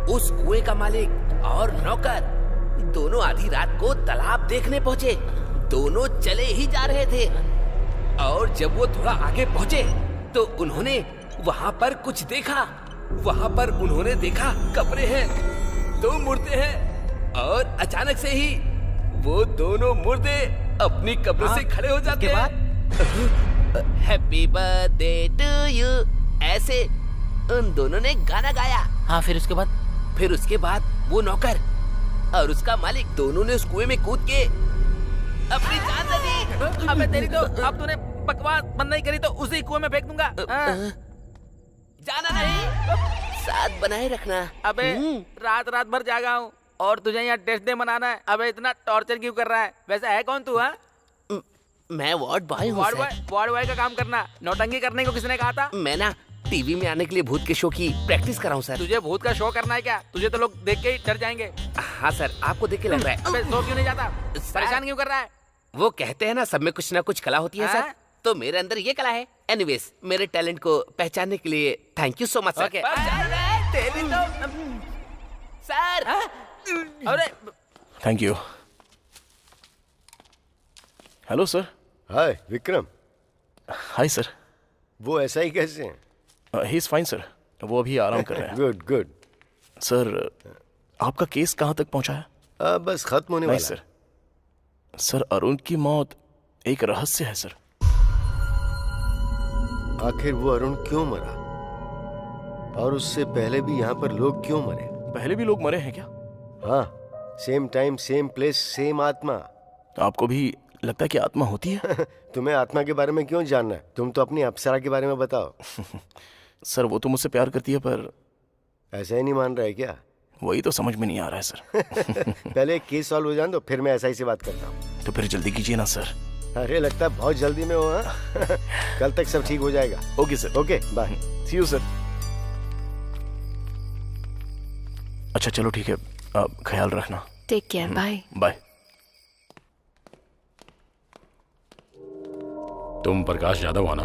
उस कुएं का मालिक और नौकर दोनों आधी रात को तालाब देखने पहुँचे। दोनों चले ही जा रहे थे और जब वो थोड़ा आगे पहुँचे तो उन्होंने वहाँ पर कुछ देखा। वहाँ पर उन्होंने देखा कब्रें हैं, 2 मुर्दे हैं और अचानक से ही वो दोनों मुर्दे अपनी कब्र से खड़े हो जाते हैं। हैप्पी बर्थडे टू यू, ऐसे उन दोनों ने गाना गाया। हाँ, फिर उसके बाद वो नौकर और उसका मालिक दोनों ने उस कुएं में कूद के अपनी जान दे दी। अबे तेरी तो, अब तूने बकवास बंद नहीं करी तो उसी कुएं में फेंक दूंगा। जाना नहीं, साथ बनाए रखना। अबे रात भर जागा हूँ और तुझे यहाँ टेस्ट डे मनाना है। अबे इतना टॉर्चर क्यों कर रहा है? वैसे है कौन तू? हाँ, मैं वार्ड बॉय हूँ। वार्ड बॉय का काम करना, नौटंकी करने को किसने कहा था? मैं ना टीवी में आने के लिए भूत के शो की प्रैक्टिस कर रहा हूँ सर। तुझे भूत का शो करना है क्या? तुझे तो लोग देख के ही डर जाएंगे। हाँ सर, आपको देख के लग रहा है। अबे सो क्यों नहीं जाता? परेशान क्यों कर रहा है? वो कहते हैं ना सब में कुछ ना कुछ कला होती है सर, तो मेरे अंदर ये कला है। एनीवेज, मेरे टैलेंट को पहचानने के लिए thank you so much sir. Sir अरे thank you. Hello sir. Hi Vikram. Hi sir. वो ऐसा ही कैसे हैं? ही इज फाइन सर, वो अभी आराम कर रहे हैं। Good good. सर, आपका केस कहाँ तक पहुंचा है? बस खत्म होने वाला है। सर, सर अरुण की मौत एक रहस्य है सर। आखिर वो अरुण क्यों मरा? और उससे पहले भी यहाँ पर लोग क्यों मरे? पहले भी लोग मरे हैं क्या? हाँ, same time same place same आत्मा। आपको भी लगता है कि आत्मा होती है? तुम्हें आत्मा के बारे में क्यों जानना है? तुम तो अपनी अप्सरा के बारे में बताओ। सर, वो तो मुझसे प्यार करती है, पर ऐसा ही नहीं मान रहा है क्या? वही तो समझ में नहीं आ रहा है सर। पहले एक केस सॉल्व हो जाने दो, फिर मैं ऐसा ही से बात करता हूँ। तो फिर जल्दी कीजिए ना सर। अरे लगता है बहुत जल्दी में हो। हाँ? कल तक सब ठीक हो जाएगा। Okay sir. Okay bye. See you sir. अच्छा चलो ठीक है, अब ख्याल रखना। Take care. Bye bye. तुम प्रकाश यादव हो ना?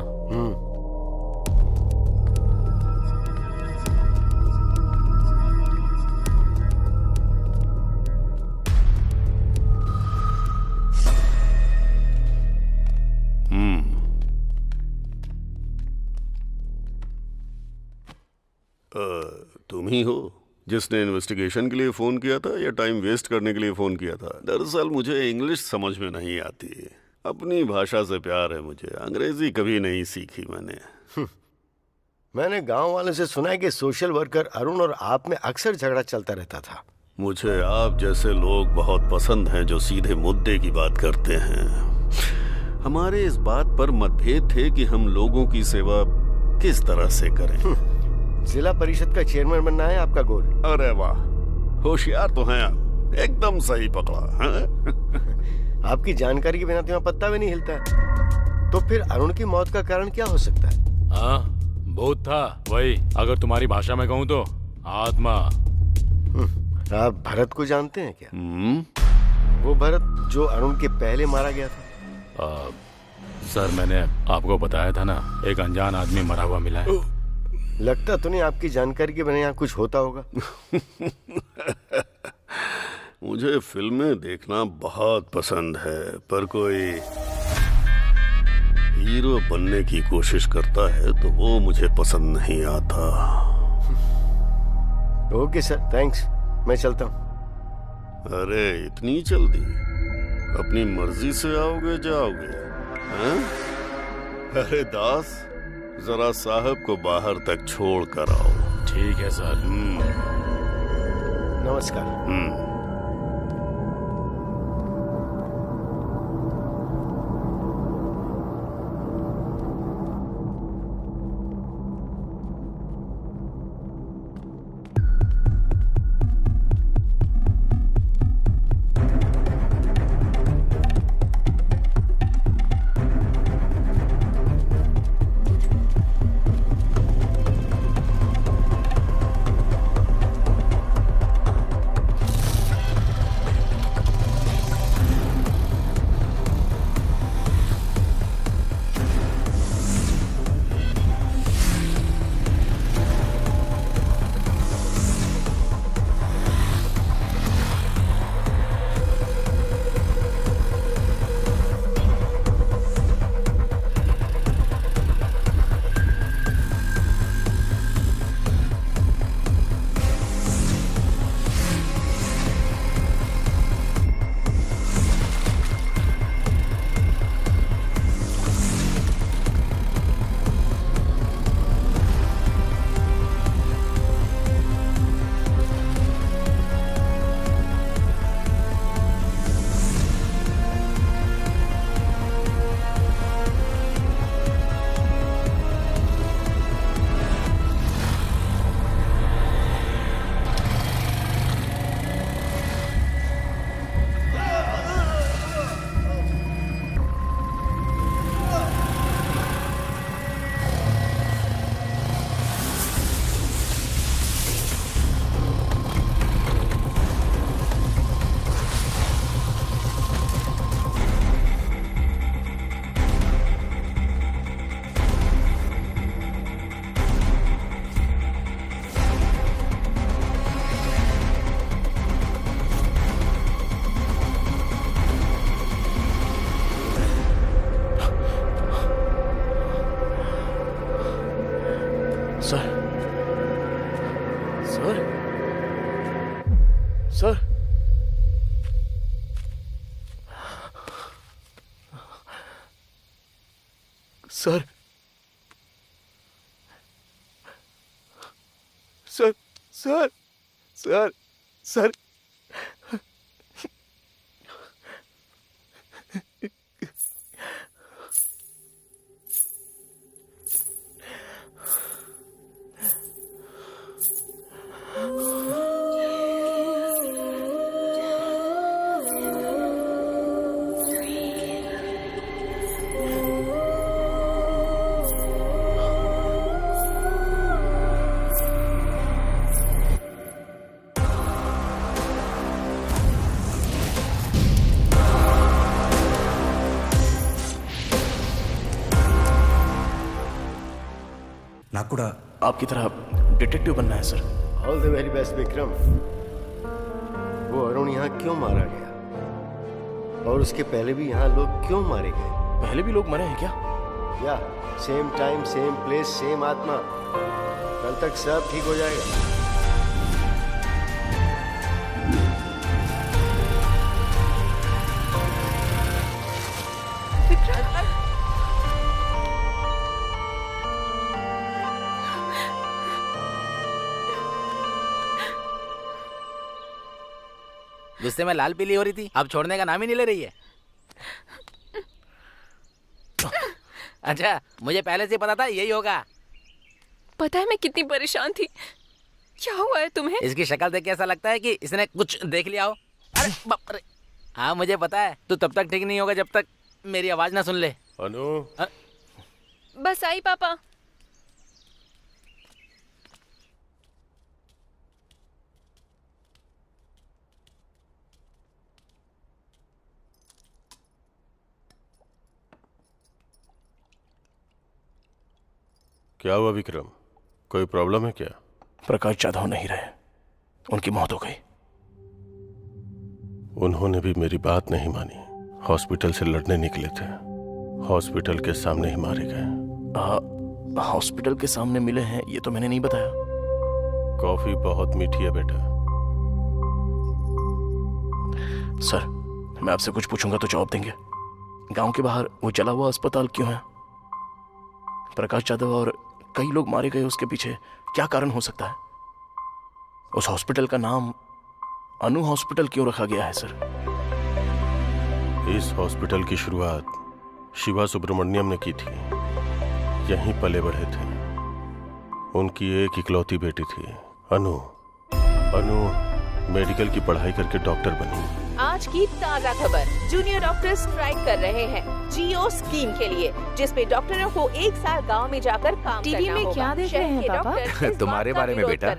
तुम ही हो जिसने इन्वेस्टिगेशन के लिए फोन किया था या टाइम वेस्ट करने के लिए फोन किया था? दरअसल मुझे इंग्लिश समझ में नहीं आती। अपनी भाषा से प्यार है मुझे, अंग्रेजी कभी नहीं सीखी मैंने। मैंने गांव वालों से सुना है कि सोशल वर्कर अरुण और आप में अक्सर झगड़ा चलता रहता था। मुझे आप जैसे लोग बहुत पसंद हैं जो सीधे मुद्दे की बात करते हैं। हमारे इस बात पर मतभेद थे कि हम लोगों की सेवा किस तरह से करें। जिला परिषद का चेयरमैन बनना है आपका गोल? अरे वाह, होशियार तो हैं आप, एकदम सही पकड़ा है? आपकी जानकारी के बिना तो यहाँ पत्ता भी नहीं हिलता है। तो फिर अरुण की मौत का कारण क्या हो सकता है? हाँ, भूत था वही, अगर तुम्हारी भाषा में कहूँ तो आत्मा। आप भरत को जानते हैं क्या? वो भरत जो अरुण के पहले मारा गया था। सर मैंने आपको बताया था ना, एक अनजान आदमी मरा हुआ मिला है। लगता तो नहीं आपकी जानकारी के बिना यहाँ कुछ होता होगा। मुझे फिल्में देखना बहुत पसंद है, पर कोई हीरो बनने की कोशिश करता है तो वो मुझे पसंद नहीं आता। ओके सर, थैंक्स, मैं चलता हूँ। अरे इतनी जल्दी? अपनी मर्जी से आओगे जाओगे? हैं? अरे दास, जरा साहब को बाहर तक छोड़ कर आओ। ठीक है सर। नमस्कार। Sir sir sir sir sir sir Nakuda आपकी तरह डिटेक्टिव बनना है सर। All the very best Vikram. वो अरुण यहाँ क्यों मारा गया और उसके पहले भी यहाँ लोग क्यों मारे गए? पहले भी लोग मरे हैं क्या? या same time same place same आत्मा। कल तक सब ठीक हो जाएगा। गुस्से में लाल पीली हो रही थी, अब छोड़ने का नाम ही नहीं ले रही है। अच्छा, मुझे पहले से पता था यही होगा। पता है मैं कितनी परेशान थी। क्या हुआ है तुम्हें? इसकी शक्ल देख के ऐसा लगता है कि इसने कुछ देख लिया हो। अरे बाप रे। हाँ मुझे पता है, तू तब तक ठीक नहीं होगा जब तक मेरी आवाज ना सुन ले। अनु बस आई पापा। क्या हुआ विक्रम, कोई प्रॉब्लम है क्या? प्रकाश जाधव नहीं रहे, उनकी मौत हो गई। उन्होंने भी मेरी बात नहीं मानी। हॉस्पिटल से लड़ने निकले थे, हॉस्पिटल के सामने ही मारे गए। हॉस्पिटल के सामने मिले हैं ये तो मैंने नहीं बताया। कॉफी बहुत मीठी है बेटा। सर, मैं आपसे कुछ पूछूंगा तो जवाब देंगे। गांव के बाहर वो जला हुआ अस्पताल क्यों है? प्रकाश जाधव और कई लोग मारे गए, उसके पीछे क्या कारण हो सकता है? उस हॉस्पिटल का नाम अनु हॉस्पिटल क्यों रखा गया है सर? इस हॉस्पिटल की शुरुआत शिवा सुब्रमण्यम ने की थी। यहीं पले बढ़े थे। उनकी एक इकलौती बेटी थी अनु। अनु मेडिकल की पढ़ाई करके डॉक्टर बनी। आज की ताज़ा खबर, जूनियर डॉक्टर स्ट्राइक कर रहे हैं जियो स्कीम के लिए, जिसमें डॉक्टरों को 1 साल गांव में जाकर काम टीवी में क्या देख रहे हैं पापा? तुम्हारे बारे में बेटा,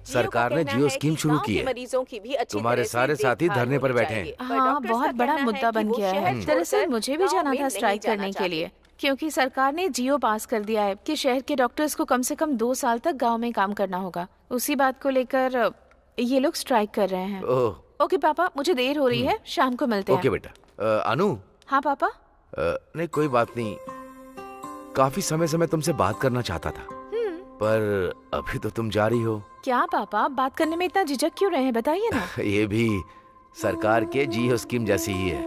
सरकार ने जियो स्कीम शुरू की है। मरीजों की भी अच्छी तुम्हारे सारे साथी धरने पर बैठे हैं। हाँ, बहुत बड़ा मुद्दा बन गया है। दरअसल मुझे भी जाना था स्ट्राइक करने के लिए, क्योंकि सरकार ने जियो पास कर दिया है कि शहर के डॉक्टर्स को कम से कम 2 साल तक गांव में काम करना होगा। उसी बात को लेकर ये लोग स्ट्राइक कर रहे हैं। ओके पापा, मुझे देर हो रही है, शाम को मिलते हैं। ओके बेटा। अनु। हाँ पापा। नहीं कोई बात नहीं, काफी समय से मैं तुमसे बात करना चाहता था, पर अभी तो तुम जा रही हो। क्या पापा, बात करने में इतना झिझक क्यों रहे हैं, बताइए ना। ये भी सरकार के जियो स्कीम जैसी ही है।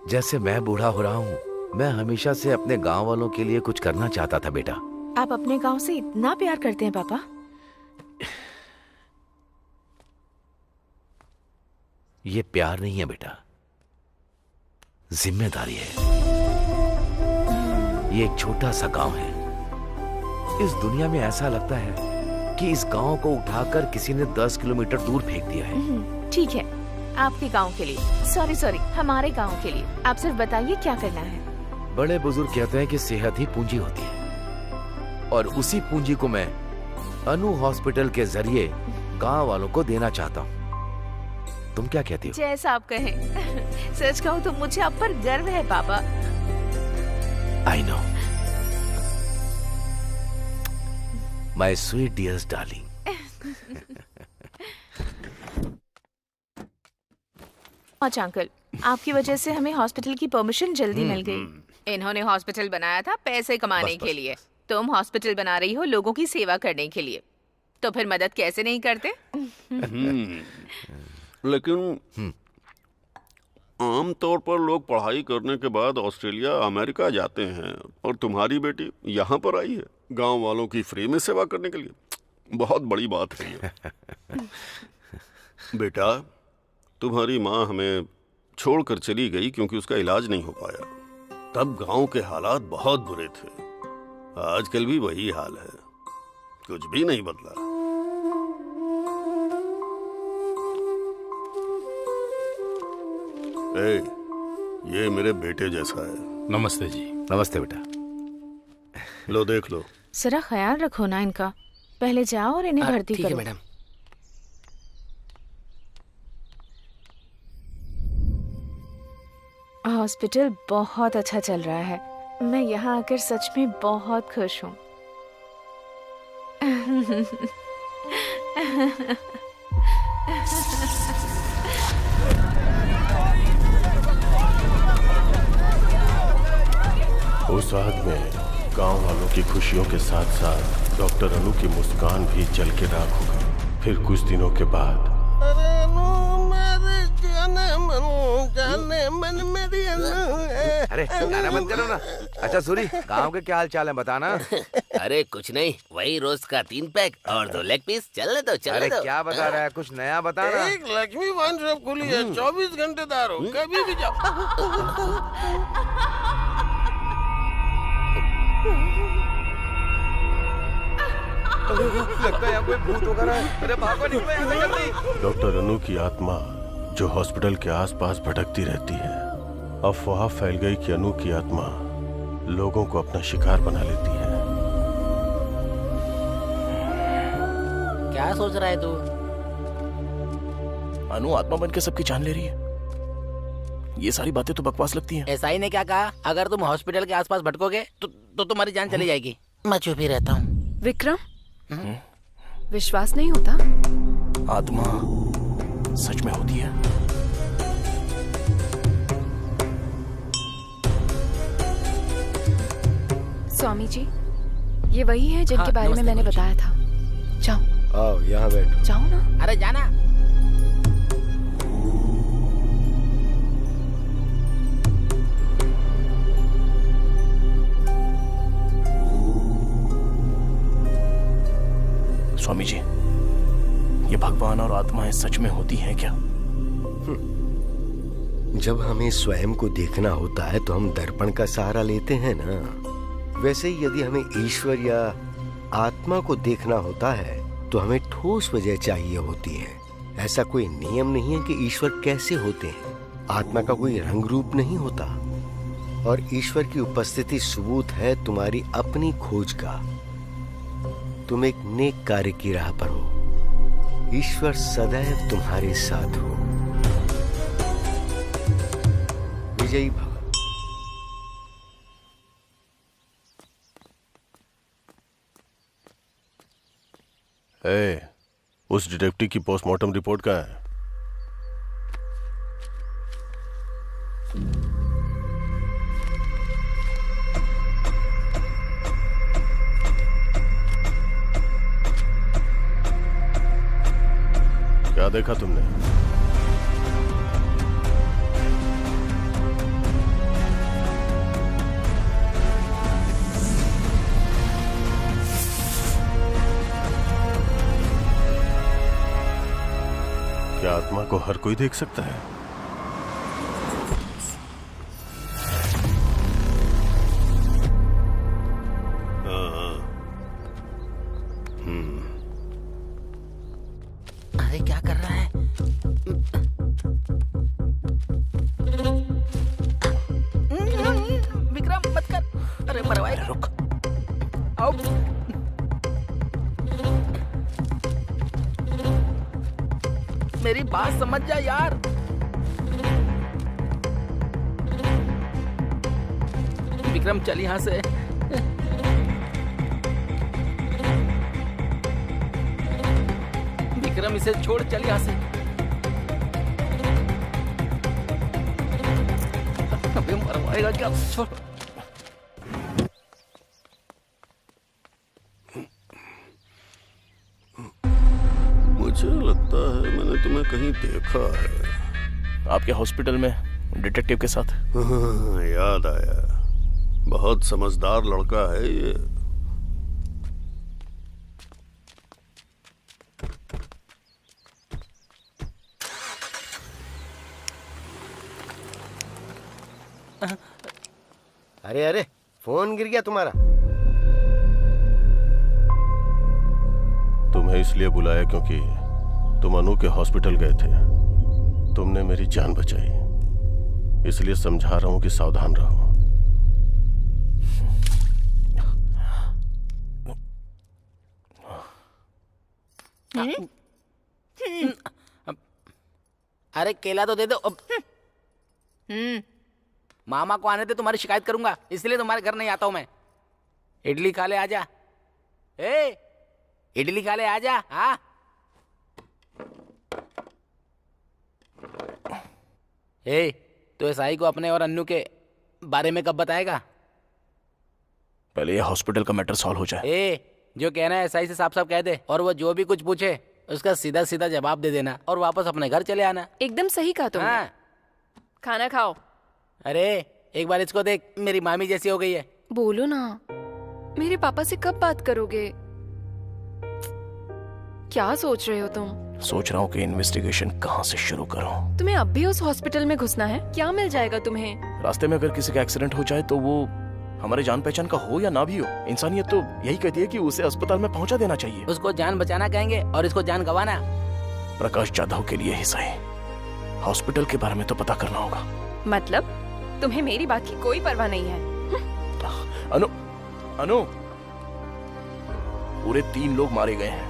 जैसे मैं बूढ़ा हो रहा हूँ, मैं हमेशा से अपने गांव वालों के लिए कुछ करना चाहता था बेटा। आप अपने गांव से इतना प्यार करते हैं पापा? ये प्यार नहीं है बेटा, जिम्मेदारी है। ये एक छोटा सा गांव है। इस दुनिया में ऐसा लगता है कि इस गांव को उठाकर किसी ने 10 किलोमीटर दूर फेंक दिया है। ठीक है, आपके गांव के लिए। सॉरी, हमारे गांव के लिए। आप सिर्फ बताइए क्या करना है। बड़े बुजुर्ग कहते हैं कि सेहत ही पूंजी होती है, और उसी पूंजी को मैं अनु हॉस्पिटल के जरिए गांव वालों को देना चाहता हूँ। तुम क्या कहती हो? जैसा आप कहें। सच कहूँ तो मुझे आप पर गर्व है पापा। I know my sweet dears darling. अच्छा अंकल, आपकी वजह से हमें हॉस्पिटल की परमिशन जल्दी मिल गई। इन्होंने हॉस्पिटल बनाया था पैसे कमाने के लिए, तुम हॉस्पिटल बना रही हो लोगों की सेवा करने के लिए, तो फिर मदद कैसे नहीं करते? लेकिन आम तौर पर लोग पढ़ाई करने के बाद ऑस्ट्रेलिया अमेरिका जाते हैं, और तुम्हारी बेटी यहाँ पर आई है गांव वालों की फ्री में सेवा करने के लिए। बहुत बड़ी बात है ये। बेटा, तुम्हारी माँ हमें छोड़कर चली गई क्योंकि उसका इलाज नहीं हो पाया। तब गांव के हालात बहुत बुरे थे। आजकल भी वही हाल है, कुछ भी नहीं बदला। ये मेरे बेटे जैसा है। नमस्ते जी। नमस्ते बेटा। लो देख लो। जरा ख्याल रखो ना इनका। पहले जाओ और इन्हें भर्ती करो। ठीक है मैडम। हॉस्पिटल बहुत अच्छा चल रहा है। मैं यहाँ आकर सच में बहुत खुश हूँ। उस आग में गांव वालों की खुशियों के साथ साथ डॉक्टर अनु की मुस्कान भी जल के राख हो गई। फिर कुछ दिनों के बाद अरे गाना बंद करो ना। अच्छा सूरी, गांव के क्या हाल चाल है बताना। अरे कुछ नहीं, वही रोज का 3 पैक और 2 लेग पीस। चलने दो चलने दो। अरे क्या बता रहा है, कुछ नया बताना। एक लक्ष्मी वाइन शॉप खुली है, 24 घंटे दार हो, कभी भी जाओ। लगता है यहाँ कोई भूत वगैरह है। अरे भागो, निकलो यहाँ से जल्दी। डॉक्टर अनु की आत्मा जो हॉस्पिटल के आसपास भटकती रहती है, अफवाह फैल गई कि अनु की आत्मा लोगों को अपना शिकार बना लेती है। क्या सोच रहा है तू? अनु आत्मा बन के सबकी जान ले रही है। ये सारी बातें तो बकवास लगती हैं। एसआई ने क्या कहा? अगर तुम हॉस्पिटल के आसपास भटकोगे तो तो तुम्हारी जान चली जाएगी। मैं चुप ही रहता हूँ। विक्रम, विश्वास नहीं होता? आत्मा सच में होती है? स्वामी जी, ये वही है जिनके बारे में मैंने बताया था। जाओ। आओ यहाँ बैठो। जाओ ना। अरे जाना। स्वामी जी, ये भगवान और आत्माएं सच में होती हैं क्या? जब हमें स्वयं को देखना होता है तो हम दर्पण का सहारा लेते हैं ना। वैसे ही यदि हमें ईश्वर या आत्मा को देखना होता है तो हमें ठोस वजह चाहिए होती है। ऐसा कोई नियम नहीं है कि ईश्वर कैसे होते हैं। आत्मा का कोई रंग रूप नहीं होता और ईश्वर की उपस्थिति सबूत है तुम्हारी अपनी खोज का। तुम एक नेक कार्य की राह पर हो। ईश्वर सदैव तुम्हारे साथ हो। विजयी भव। उस डिटेक्टिव की पोस्टमार्टम रिपोर्ट कहाँ है? क्या देखा तुमने? क्या आत्मा को हर कोई देख सकता है? अरे क्या कर रहा है? विक्रम मत कर। अरे मरवाए। रुक। आओ। मेरी बात समझ जा यार। विक्रम चल यहां से। विक्रम इसे छोड़, चल यहां से। अबे मरवाएगा क्या? छोड़। मुझे लगता है मैंने तुम्हें कहीं देखा है। आपके हॉस्पिटल में डिटेक्टिव के साथ। हाँ, याद आया। बहुत समझदार लड़का है ये। अरे अरे, फोन गिर गया तुम्हारा। तुम्हें इसलिए बुलाया क्योंकि तुम अनु के हॉस्पिटल गए थे। तुमने मेरी जान बचाई, इसलिए समझा रहा हूं कि सावधान रहो। अरे केला तो दे दो। मामा को आने दे, तुम्हारी शिकायत करूंगा, इसलिए तुम्हारे घर नहीं आता हूं मैं। इडली खा ले, आजा। इडली खा ले, आजा। हाँ तो एसआई को अपने और अन्नू के बारे में कब बताएगा? पहले ये हॉस्पिटल का मैटर सॉल्व हो जाए। जो कहना है एसआई से साफ साफ कह दे, और वो जो भी कुछ पूछे उसका सीधा सीधा जवाब दे देना और वापस अपने घर चले आना। एकदम सही कहा तुमने। हाँ। खाना खाओ। अरे एक बार इसको देख, मेरी मामी जैसी हो गई है। बोलो ना, मेरे पापा से कब बात करोगे? क्या सोच रहे हो तुम? सोच रहा हूँ कि इन्वेस्टिगेशन कहाँ से शुरू करूँ। तुम्हें अब भी उस हॉस्पिटल में घुसना है? क्या मिल जाएगा तुम्हें? रास्ते में अगर किसी का एक्सीडेंट हो जाए तो वो हमारे जान पहचान का हो या ना भी हो, इंसानियत तो यही कहती है कि उसे अस्पताल में पहुंचा देना चाहिए। उसको जान बचाना कहेंगे और इसको जान गंवाना। प्रकाश जाधव के लिए ही सही, हॉस्पिटल के बारे में तो पता करना होगा। मतलब तुम्हें मेरी बात की कोई परवाह नहीं है? अनु, अनु, पूरे 3 लोग मारे गए हैं।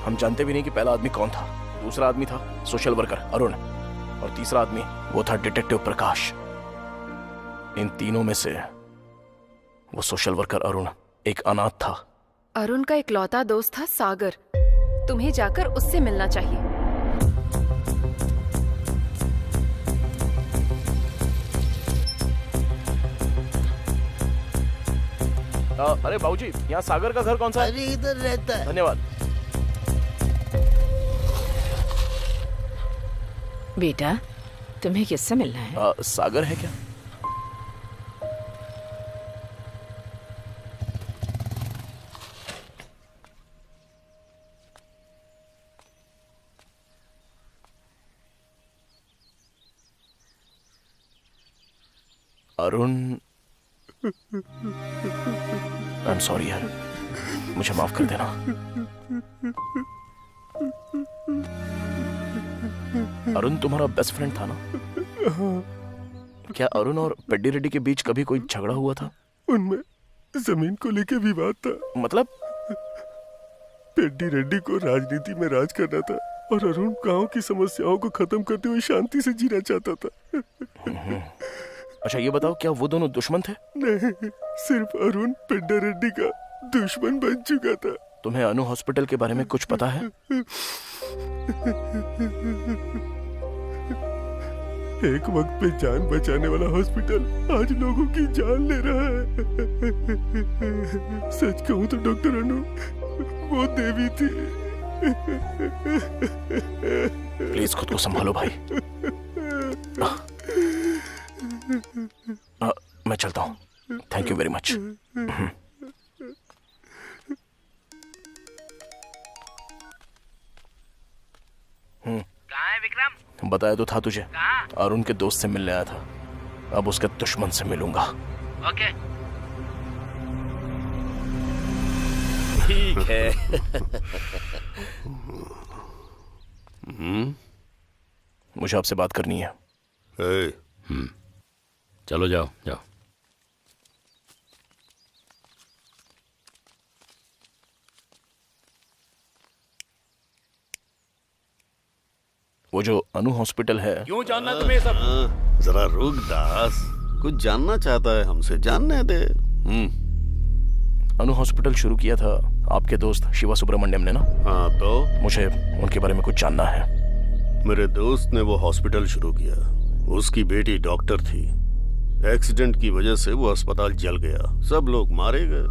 हम जानते भी नहीं कि पहला आदमी कौन था। दूसरा आदमी था सोशल वर्कर अरुण, और तीसरा आदमी वो था डिटेक्टिव प्रकाश। इन तीनों में से वो सोशल वर्कर अरुण एक अनाथ था। अरुण का इकलौता दोस्त था सागर। तुम्हें जाकर उससे मिलना चाहिए। अरे बाबूजी, यहाँ सागर का घर कौन सा है? अरे इधर रहता है। धन्यवाद। बेटा, तुम्हें किससे मिलना है? सागर है क्या? अरुण, आई एम सॉरी यार, मुझे माफ कर देना। अरुण तुम्हारा बेस्ट फ्रेंड था ना? क्या अरुण और पेड्डी रेड्डी के बीच कभी कोई झगड़ा हुआ था? उनमें जमीन को लेकर विवाद था। मतलब? पेड्डी रेड्डी को राजनीति में राज करना था और अरुण गांव की समस्याओं को खत्म करते हुए शांति से जीना चाहता था। अच्छा ये बताओ, क्या वो दोनों दुश्मन थे? नहीं, सिर्फ अरुण पेड्डी रेड्डी का दुश्मन बन चुका था। तुम्हें अनु हॉस्पिटल के बारे में कुछ पता है? एक वक्त पे जान बचाने वाला हॉस्पिटल आज लोगों की जान ले रहा है। सच कहूं तो डॉक्टर अनु वो देवी थी। प्लीज खुद को संभालो भाई। मैं चलता हूँ। Thank you very much. कहाँ है विक्रम? बताया तो था तुझे। कहाँ? अरुण के दोस्त से मिलने आया था, अब उसके दुश्मन से मिलूंगा। ओके। ठीक है। मुझे आपसे बात करनी है। चलो जाओ जाओ। वो जो अनु हॉस्पिटल है, क्यों जानना तुम्हें सब? जरा रुक दास, कुछ जानना चाहता है हमसे, जानने दे। अनु हॉस्पिटल शुरू किया था आपके दोस्त शिवा सुब्रमण्यम ने ना? हाँ तो? मुझे उनके बारे में कुछ जानना है। मेरे दोस्त ने वो हॉस्पिटल शुरू किया, उसकी बेटी डॉक्टर थी। एक्सीडेंट की वजह से वो अस्पताल जल गया, सब लोग मारे गए।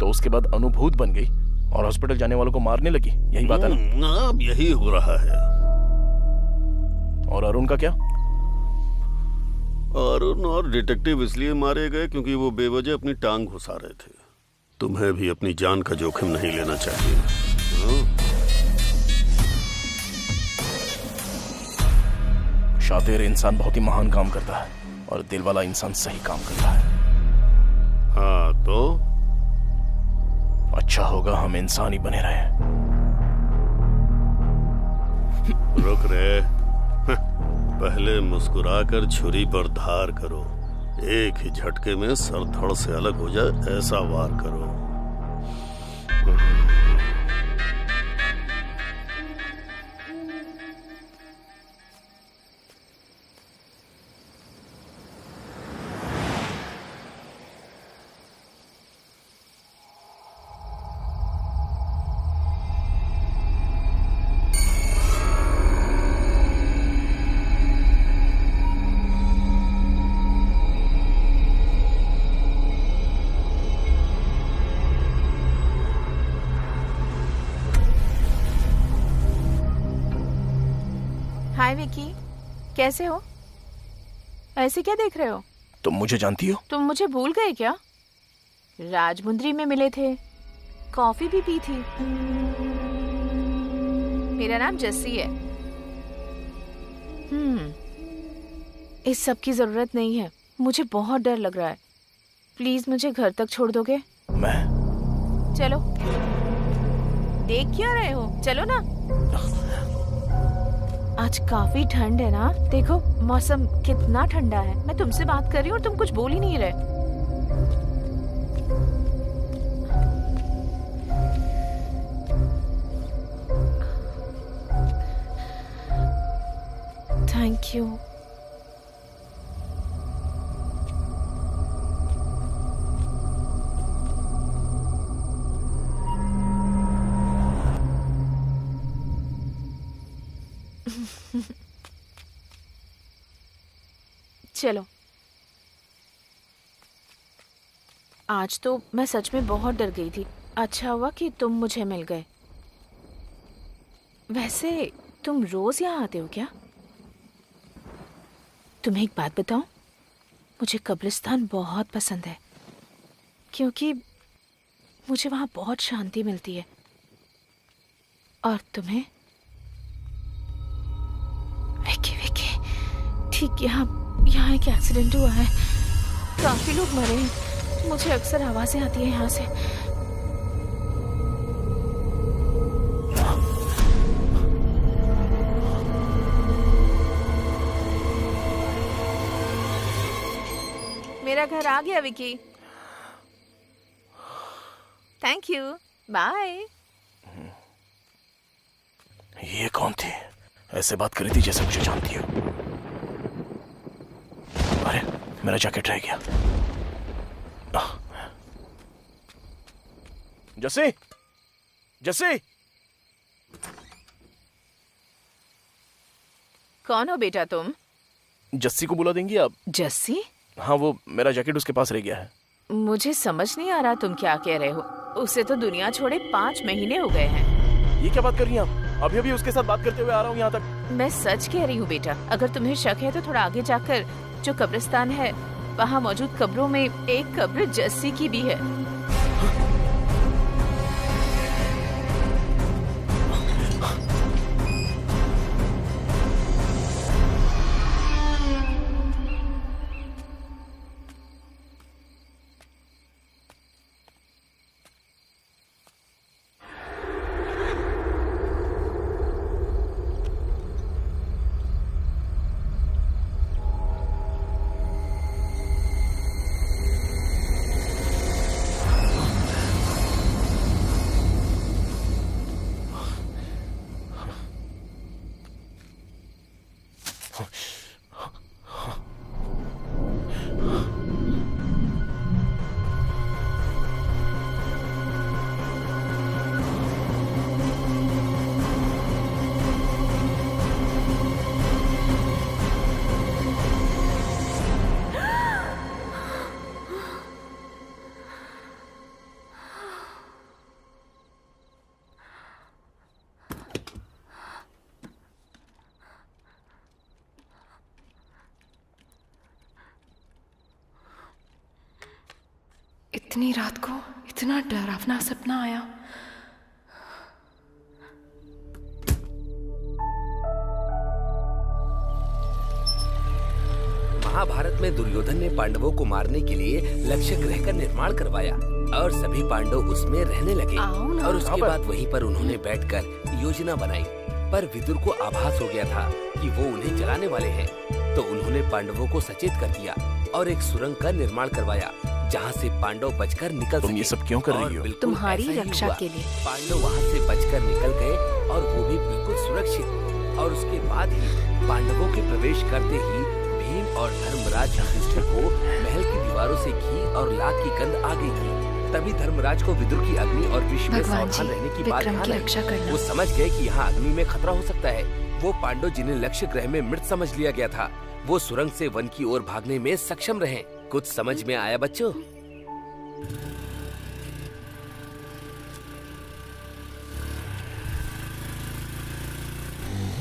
तो उसके बाद अनु भूत बन गई और हॉस्पिटल जाने वालों को मारने लगी, यही बात है ना? अब यही हो रहा है। और अरुण का क्या? अरुण और डिटेक्टिव इसलिए मारे गए क्योंकि वो बेवजह अपनी टांग घुसा रहे थे। तुम्हें भी अपनी जान का जोखिम नहीं लेना चाहिए। शातिर इंसान बहुत ही महान काम करता है और दिल वाला इंसान सही काम करता है। हाँ तो? अच्छा होगा हम इंसान ही बने रहे। रुक रे, पहले मुस्कुराकर छुरी पर धार करो, एक ही झटके में सर धड़ से अलग हो जाए ऐसा वार करो। हाय विकी, कैसे हो? ऐसे क्या देख रहे हो? तुम मुझे जानती हो? तुम मुझे भूल गए क्या? राजमुंद्री में मिले थे, कॉफी भी पी थी। मेरा नाम जस्सी है। इस सब की जरूरत नहीं है, मुझे बहुत डर लग रहा है। प्लीज मुझे घर तक छोड़ दोगे? मैं? चलो। देख क्या रहे हो, चलो ना। आज काफी ठंड है ना, देखो मौसम कितना ठंडा है। मैं तुमसे बात कर रही हूँ और तुम कुछ बोल ही नहीं रहे। Thank you. चलो। आज तो मैं सच में बहुत डर गई थी। अच्छा हुआ कि तुम मुझे मिल गए। वैसे तुम रोज यहाँ आते हो क्या? तुम्हें एक बात बताऊं, मुझे कब्रिस्तान बहुत पसंद है क्योंकि मुझे वहां बहुत शांति मिलती है। और तुम्हें? विकी विकी, ठीक यहाँ एक एक्सीडेंट हुआ है, काफी लोग मरे हैं। मुझे अक्सर आवाजें आती हैं यहाँ से। मेरा घर आ गया विकी। Thank you, bye. ये कौन थी? ऐसे बात करी थी जैसे मुझे जानती हो। अरे मेरा जैकेट रह गया। जस्सी, जस्सी। कौन हो बेटा तुम? जस्सी को बुला देंगी आप? जस्सी? हाँ, वो मेरा जैकेट उसके पास रह गया है। मुझे समझ नहीं आ रहा तुम क्या कह रहे हो। उसे तो दुनिया छोड़े 5 महीने हो गए हैं। ये क्या बात कर रही हैं आप? अभी अभी उसके साथ बात करते हुए आ रहा हूँ यहाँ तक। मैं सच कह रही हूँ बेटा। अगर तुम्हें शक है तो थोड़ा आगे जाकर जो कब्रिस्तान है वहाँ मौजूद कब्रों में एक कब्र जस्सी की भी है। इतनी रात को इतना डरावना सपना आया। महाभारत में दुर्योधन ने पांडवों को मारने के लिए लक्ष्य ग्रह का निर्माण करवाया और सभी पांडव उसमें रहने लगे। और उसके बाद वहीं पर उन्होंने बैठकर योजना बनाई। पर विदुर को आभास हो गया था कि वो उन्हें जलाने वाले हैं, तो उन्होंने पांडवों को सचेत कर दिया और एक सुरंग का निर्माण करवाया जहाँ से पांडव बचकर निकल सके। तुम ये सब क्यों कर रही हो? तुम्हारी रक्षा के लिए। पांडव वहाँ से बचकर निकल गए और वो भी बिल्कुल सुरक्षित। और उसके बाद ही पांडवों के प्रवेश करते ही भीम और धर्मराज युधिष्ठिर को महल की दीवारों से घी और लाख की गंध आ गई थी। तभी धर्मराज को विदुर की अग्नि और विष में सावधान रहने की बात ध्यान आई। वो समझ गए कि यहाँ अग्नि में खतरा हो सकता है। वो पांडव जिन्हें लक्ष्य ग्रह में मृत समझ लिया गया था, वो सुरंग से वन की ओर भागने में सक्षम रहे। कुछ समझ में आया बच्चों?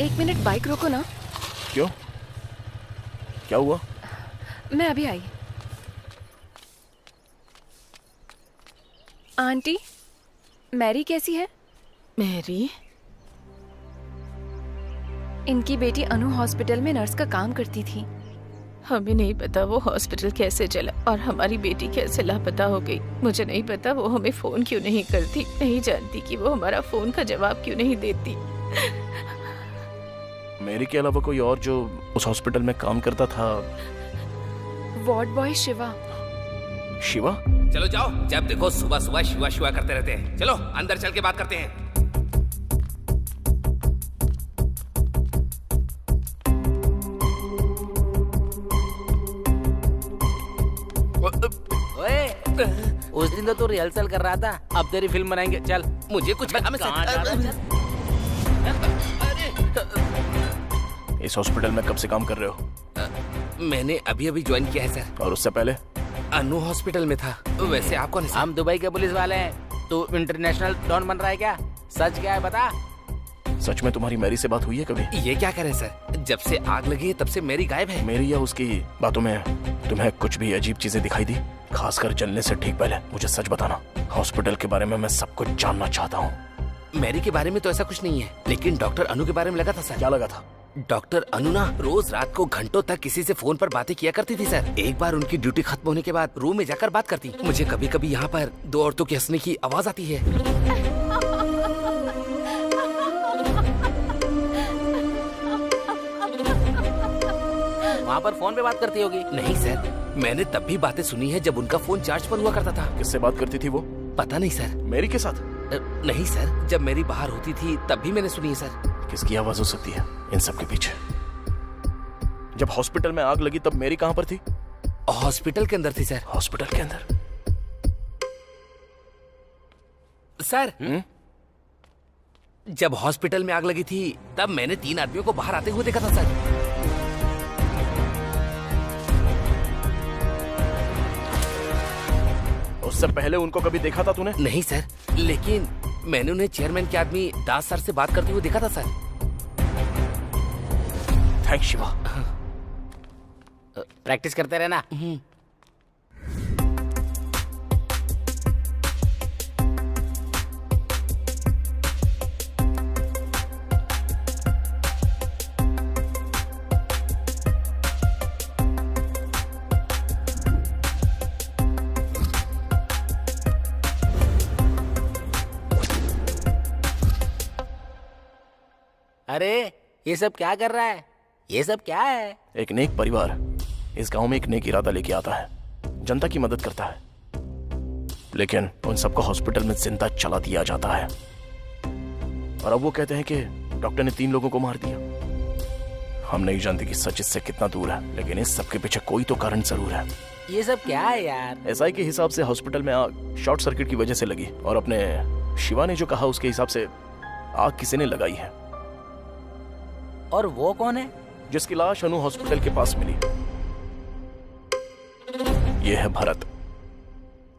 एक मिनट बाइक रोको ना। क्यों? क्या हुआ? मैं अभी आई। आंटी, मैरी कैसी है? मैरी? इनकी बेटी अनु हॉस्पिटल में नर्स का काम करती थी। हमें नहीं पता वो हॉस्पिटल कैसे चला और हमारी बेटी कैसे लापता हो गई। मुझे नहीं पता वो हमें फोन क्यों नहीं करती। नहीं जानती कि वो हमारा फोन का जवाब क्यों नहीं देती। मेरी के अलावा कोई और जो उस हॉस्पिटल में काम करता था? Ward boy Shiva. शिवा? चलो जाओ, जब देखो सुबह सुबह शिवा शिवा करते रहते हैं। चलो अंदर चल के बात करते हैं। उस दिन तो तू रिहर्सल कर रहा था, अब तेरी फिल्म बनाएंगे। चल, मुझे कुछ काम इस हॉस्पिटल में कब से काम कर रहे हो? मैंने अभी अभी ज्वाइन किया है सर। और उससे पहले? अनु हॉस्पिटल में था। वैसे आप कौन है? हम दुबई के पुलिस वाले हैं। तू इंटरनेशनल डॉन बन रहा है क्या? सच क्या है बता। सच में तुम्हारी मैरी से बात हुई है कभी? ये क्या करें सर, जब से आग लगी है तब से मेरी गायब है। मेरी या उसकी बातों में तुम्हें कुछ भी अजीब चीजें दिखाई दी? खासकर जलने से ठीक पहले मुझे सच बताना। हॉस्पिटल के बारे में मैं सब कुछ जानना चाहता हूँ। मैरी के बारे में तो ऐसा कुछ नहीं है, लेकिन डॉक्टर अनु के बारे में लगा था सर। क्या लगा था? डॉक्टर अनु ना रोज रात को घंटों तक किसी से फोन पर बातें किया करती थी सर। एक बार उनकी ड्यूटी खत्म होने के बाद रूम में जाकर बात करती। मुझे कभी कभी यहाँ पर दो औरतों के हंसने की आवाज आती है। वहाँ पर फोन पे बात करती होगी? नहीं सर, मैंने तब भी बातें सुनी है जब उनका फोन चार्ज पर हुआ करता था। किससे बात करती थी वो? पता नहीं सर। मेरी के साथ? नहीं सर, जब मेरी बाहर होती थी तब भी मैंने सुनी है सर। किसकी आवाज हो सकती है इन सब के पीछे? जब हॉस्पिटल में आग लगी तब मेरी कहाँ पर थी? हॉस्पिटल के अंदर थी सर। हॉस्पिटल के अंदर? सर जब हॉस्पिटल में आग लगी थी तब मैंने 3 आदमियों को बाहर आते हुए देखा था सर। उससे पहले उनको कभी देखा था तूने? नहीं सर, लेकिन मैंने उन्हें चेयरमैन के आदमी दास सर से बात करते हुए देखा था सर। थैंक्स शिवा। प्रैक्टिस करते रहना। अरे ये सब क्या कर रहा है? ये सब क्या है? एक नेक परिवार इस गांव में एक नेक इरादा लेके आता है, जनता की मदद करता है, लेकिन उन सबको हॉस्पिटल में जिंदा चला दिया जाता है। और अब वो कहते हैं कि डॉक्टर ने 3 लोगों को मार दिया। हम नहीं जानते कि सच इससे कितना दूर है, लेकिन इस सब के पीछे कोई तो कारण जरूर है। ये सब क्या है यार? एसआई के हिसाब से हॉस्पिटल में आग शॉर्ट सर्किट की वजह से लगी, और अपने शिवा ने जो कहा उसके हिसाब से आग किसी ने लगाई है। और वो कौन है? जिसकी लाश अनु हॉस्पिटल के पास मिली। ये है भरत,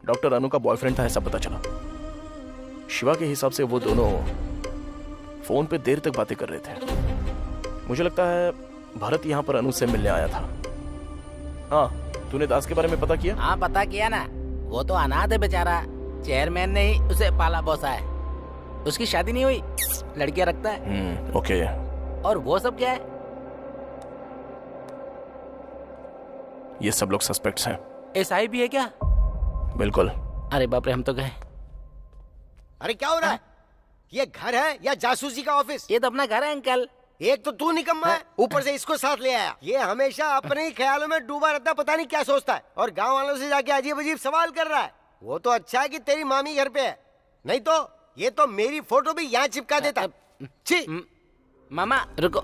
डॉक्टर अनु का बॉयफ्रेंड था ऐसा पता चला। शिवा के हिसाब से वो दोनों फोन पे देर तक बातें कर रहे थे। मुझे लगता है भरत यहाँ पर अनु से मिलने आया था। हाँ, तूने दास के बारे में पता किया? हाँ पता किया ना, वो तो अनाथ है बेचारा। चेयरमैन ने ही उसे पाला पोसा है। उसकी शादी नहीं हुई, लड़कियां रखता है। ओके। और वो सब क्या है? ये सब लोग सस्पेक्ट्स हैं। एसआई भी है क्या? बिल्कुल। अरे बाप रे, हम तो गए। अरे क्या हो रहा है? ये घर है या जासूसी का ऑफिस? ये तो अपना घर है अंकल। एक तो तू निकम्मा है, ऊपर से इसको साथ ले आया। ये हमेशा अपने ही ख्यालों में डूबा रहता, पता नहीं क्या सोचता है, और गांव वालों से जाके अजीब अजीब सवाल कर रहा है। वो तो अच्छा है कि तेरी मामी घर पे है, नहीं तो ये तो मेरी फोटो भी यहाँ चिपका देता। छी। मामा रुको।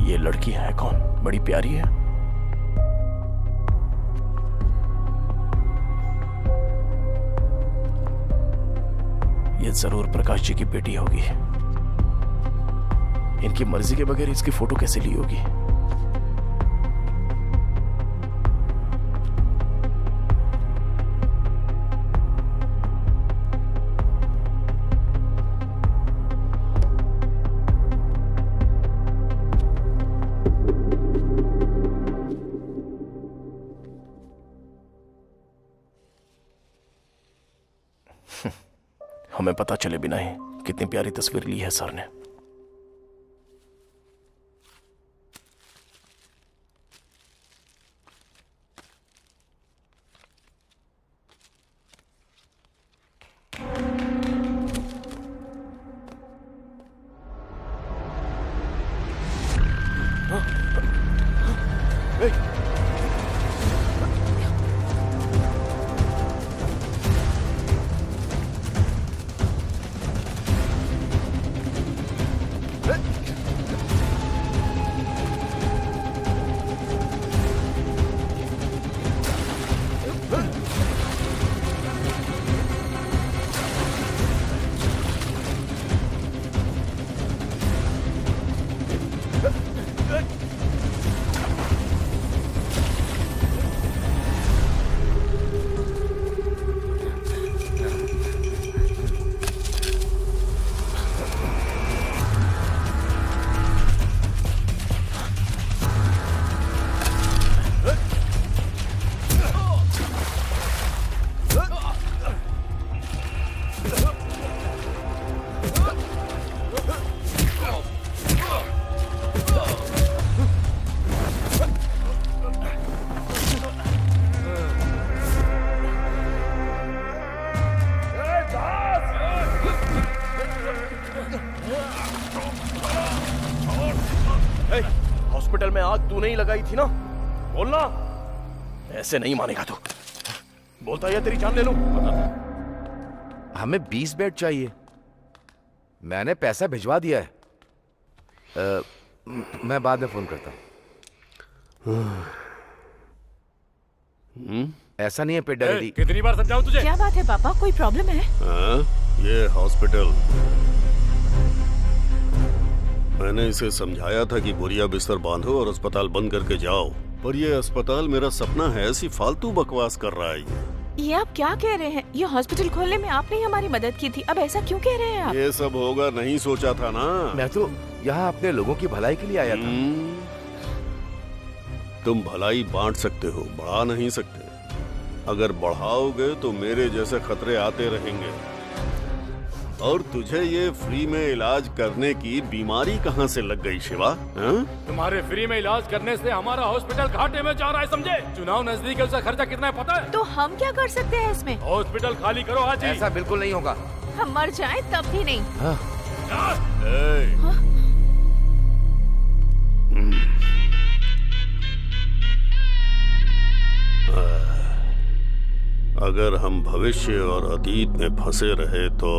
ये लड़की है कौन? बड़ी प्यारी है। ये जरूर प्रकाश जी की बेटी होगी। इनकी मर्जी के बगैर इसकी फोटो कैसे ली होगी? हमें पता चले बिना ही कितनी प्यारी तस्वीर ली है सर ने। हॉस्पिटल में आग तू नहीं लगाई थी ना? बोलना। ऐसे नहीं मानेगा तू। बोलता है तेरी जान ले लूं। हमें 20 बेड चाहिए। मैंने पैसा भिजवा दिया है। मैं बाद में फोन करता हूँ। ऐसा नहीं है पेट डरेगी। कितनी बार समझाऊं तुझे? क्या बात है पापा, कोई प्रॉब्लम है? ये हॉस्पिटल, मैंने इसे समझाया था कि बोरिया बिस्तर बांधो और अस्पताल बंद करके जाओ, पर ये अस्पताल मेरा सपना है, ऐसी फालतू बकवास कर रहा है ये आप क्या कह रहे हैं? ये हॉस्पिटल खोलने में आपने ही हमारी मदद की थी, अब ऐसा क्यों कह रहे हैं आप? ये सब होगा नहीं सोचा था ना। मैं तो यहाँ अपने लोगों की भलाई के लिए आया था। तुम भलाई बांट सकते हो, बढ़ा नहीं सकते। अगर बढ़ाओगे तो मेरे जैसे खतरे आते रहेंगे। और तुझे ये फ्री में इलाज करने की बीमारी कहाँ से लग गई शिवा? तुम्हारे फ्री में इलाज करने से हमारा हॉस्पिटल घाटे में जा रहा है, समझे? चुनाव नजदीक है, उसका खर्चा कितना है पता है? तो हम क्या कर सकते हैं इसमें? हॉस्पिटल खाली करो आज ही। ऐसा बिल्कुल नहीं होगा। हम मर जाएं तब भी नहीं। अगर हम भविष्य और अतीत में फंसे रहे तो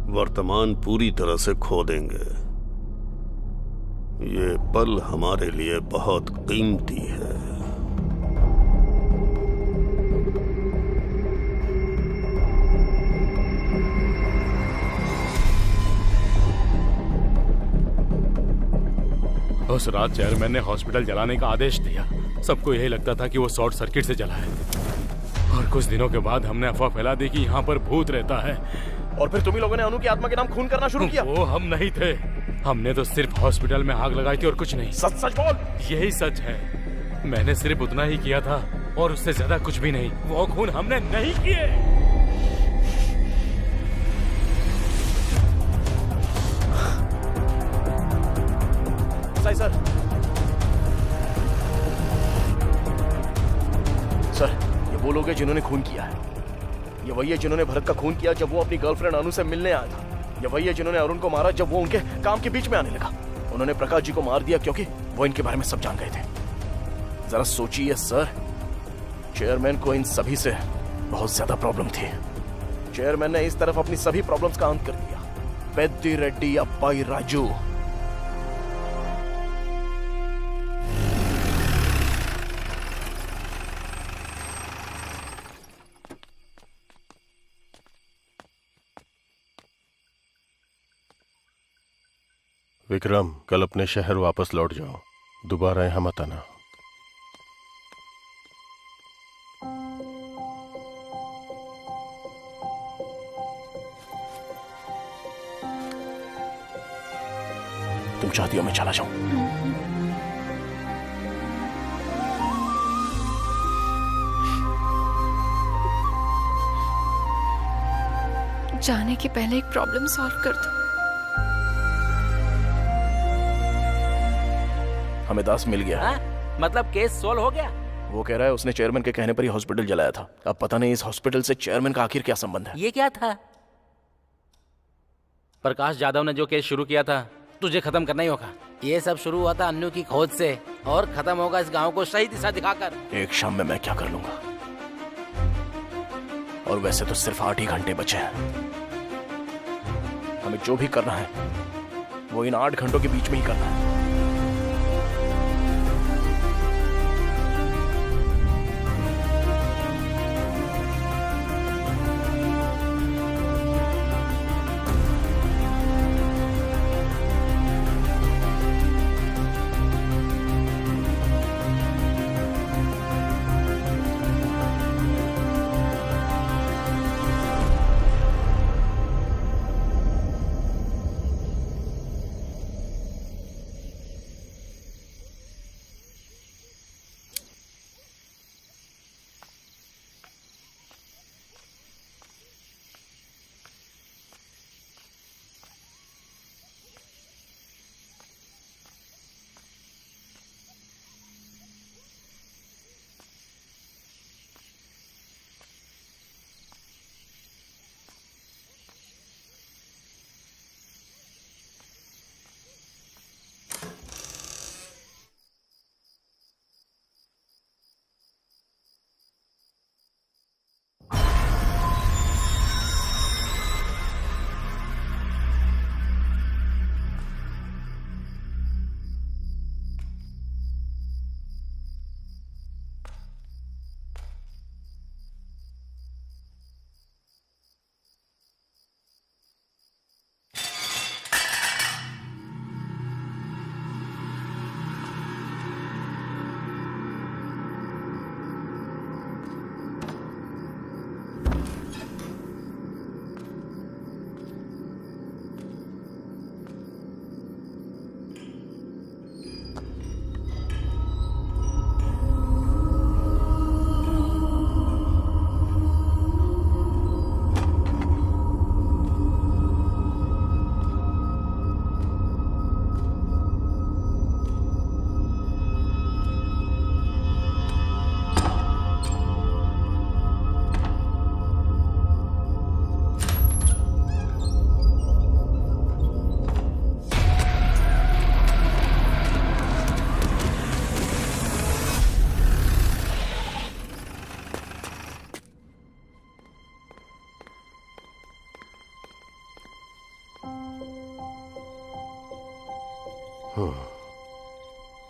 वर्तमान पूरी तरह से खो देंगे। ये पल हमारे लिए बहुत कीमती है। उस रात चेयरमैन ने हॉस्पिटल जलाने का आदेश दिया। सबको यही लगता था कि वो शॉर्ट सर्किट से जला है, और कुछ दिनों के बाद हमने अफवाह फैला दी कि यहाँ पर भूत रहता है। और फिर तुम्ही लोगों ने अनु की आत्मा के नाम खून करना शुरू किया। वो हम नहीं थे, हमने तो सिर्फ हॉस्पिटल में आग लगाई थी और कुछ नहीं। सच सच बोल। यही सच है, मैंने सिर्फ उतना ही किया था और उससे ज्यादा कुछ भी नहीं। वो खून हमने नहीं किए। सर सर, ये वो लोग हैं जिन्होंने खून किया है। ये वही है जिन्होंने भरत का खून किया जब वो अपनी गर्लफ्रेंड अनु से मिलने आया था। ये वही है जिन्होंने अरुण को मारा जब वो उनके काम के बीच में आने लगा। उन्होंने प्रकाश जी को मार दिया क्योंकि वो इनके बारे में सब जान गए थे। जरा सोचिए सर, चेयरमैन को इन सभी से बहुत ज्यादा प्रॉब्लम थी। चेयरमैन ने इस तरफ अपनी सभी प्रॉब्लम्स का अंत कर दिया। पेद्दी रेड्डी अप्पाई राजू, विक्रम, कल अपने शहर वापस लौट जाओ, दोबारा यहाँ मत आना। तुम चाहती हो मैं चला जाऊं? जाने के पहले एक प्रॉब्लम सॉल्व कर दो। हमें दास मिल गया। मतलब केस सोल्व हो गया? वो कह रहा है उसने चेयरमैन के कहने पर ही हॉस्पिटल जलाया था। अब पता नहीं इस हॉस्पिटल से चेयरमैन का आखिर क्या संबंध है। ये क्या था? प्रकाश यादव ने जो केस शुरू किया था, तुझे खत्म करना ही होगा। ये सब शुरू हुआ था अन्नू की खोज से और खत्म होगा इस गांव को सही दिशा दिखाकर। एक शाम में मैं क्या कर लूंगा, और वैसे तो सिर्फ 8 ही घंटे बचे हैं। हमें जो भी करना है वो इन 8 घंटों के बीच में ही करना है।